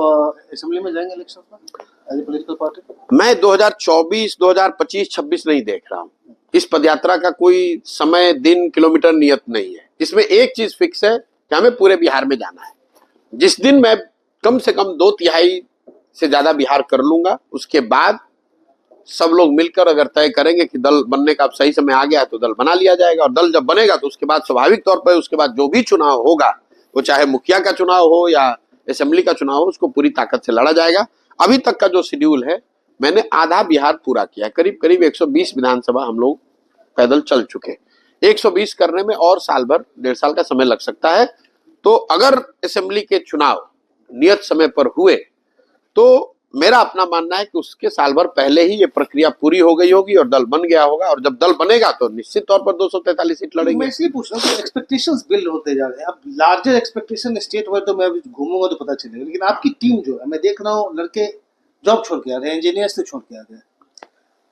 असेंबली में जाएंगे इलेक्शन में एज ए पॉलिटिकल पार्टी? मैं 2024, 2025, 26 नहीं देख रहा हूं। इस पदयात्रा का कोई समय, दिन, किलोमीटर नियत नहीं है। इसमें एक चीज फिक्स है कि हमें पूरे बिहार में जाना है। जिस दिन मैं कम से कम 2/3 से ज्यादा बिहार कर लूंगा, उसके बाद सब लोग मिलकर अगर तय करेंगे कि दल बनने का अब सही समय आ गया है, तो दल बना लिया जाएगा। और दल जब बनेगा तो उसके बाद स्वाभाविक तौर पर उसके बाद जो भी चुनाव होगा, वो चाहे मुखिया का चुनाव हो या असेंबली का चुनाव हो, उसको पूरी ताकत से लड़ा जाएगा। अभी तक का जो शेड्यूल है, मैंने आधा बिहार पूरा किया, करीब करीब 120 विधानसभा हम लोग पैदल चल चुके। 120 करने में और साल भर, 1.5 साल का समय लग सकता है। तो अगर असेंबली के चुनाव नियत समय पर हुए, तो मेरा अपना मानना है कि उसके साल भर पहले ही ये प्रक्रिया पूरी हो गई होगी और दल बन गया होगा। और जब दल बनेगा तो निश्चित तौर पर 243 सीट लड़ेंगे। मैं इसलिए पूछ रहा हूँ, एक्सपेक्टेशंस बिल्ड होते जा रहे हैं। अब लार्जर एक्सपेक्टेशन स्टेट वाइड तो मैं अभी घूमूंगा तो पता चलेगा, लेकिन आपकी टीम जो है, मैं देख रहा हूँ लड़के जॉब छोड़ के आ रहे हैं, इंजीनियर से छोड़ के आ गए,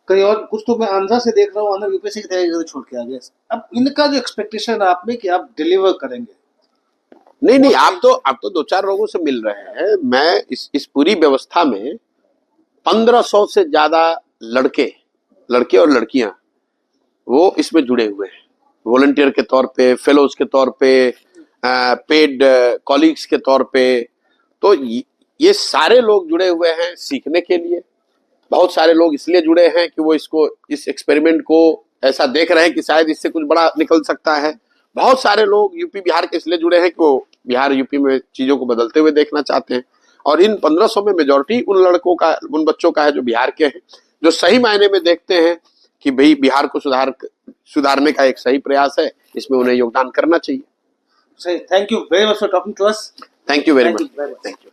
कहीं और कुछ तो मैं आंध्रा से देख रहा हूँ, आंध्र यूपीएससी की तैयारी करके छोड़ के आ गए। अब इनका जो एक्सपेक्टेशन है आप में कि आप डिलीवर करेंगे? नहीं, आप तो 2-4 लोगों से मिल रहे हैं। मैं इस पूरी व्यवस्था में 1500 से ज्यादा लड़के और लड़कियां वो इसमें जुड़े हुए हैं, वॉलंटियर के तौर पे, फेलोज के तौर पे, पेड कॉलीग्स के तौर पे। तो ये सारे लोग जुड़े हुए हैं सीखने के लिए। बहुत सारे लोग इसलिए जुड़े हैं कि वो इस एक्सपेरिमेंट को ऐसा देख रहे हैं कि शायद इससे कुछ बड़ा निकल सकता है। बहुत सारे लोग यूपी बिहार के इसलिए जुड़े हैं कि वो बिहार यूपी में चीजों को बदलते हुए देखना चाहते हैं। और इन 1500 में मेजॉरिटी उन बच्चों का है जो बिहार के हैं, जो सही मायने में देखते हैं कि भाई बिहार को सुधारने का एक सही प्रयास है, इसमें उन्हें योगदान करना चाहिए। सही। Thank you very much for talking to us. Thank you very much. Thank you.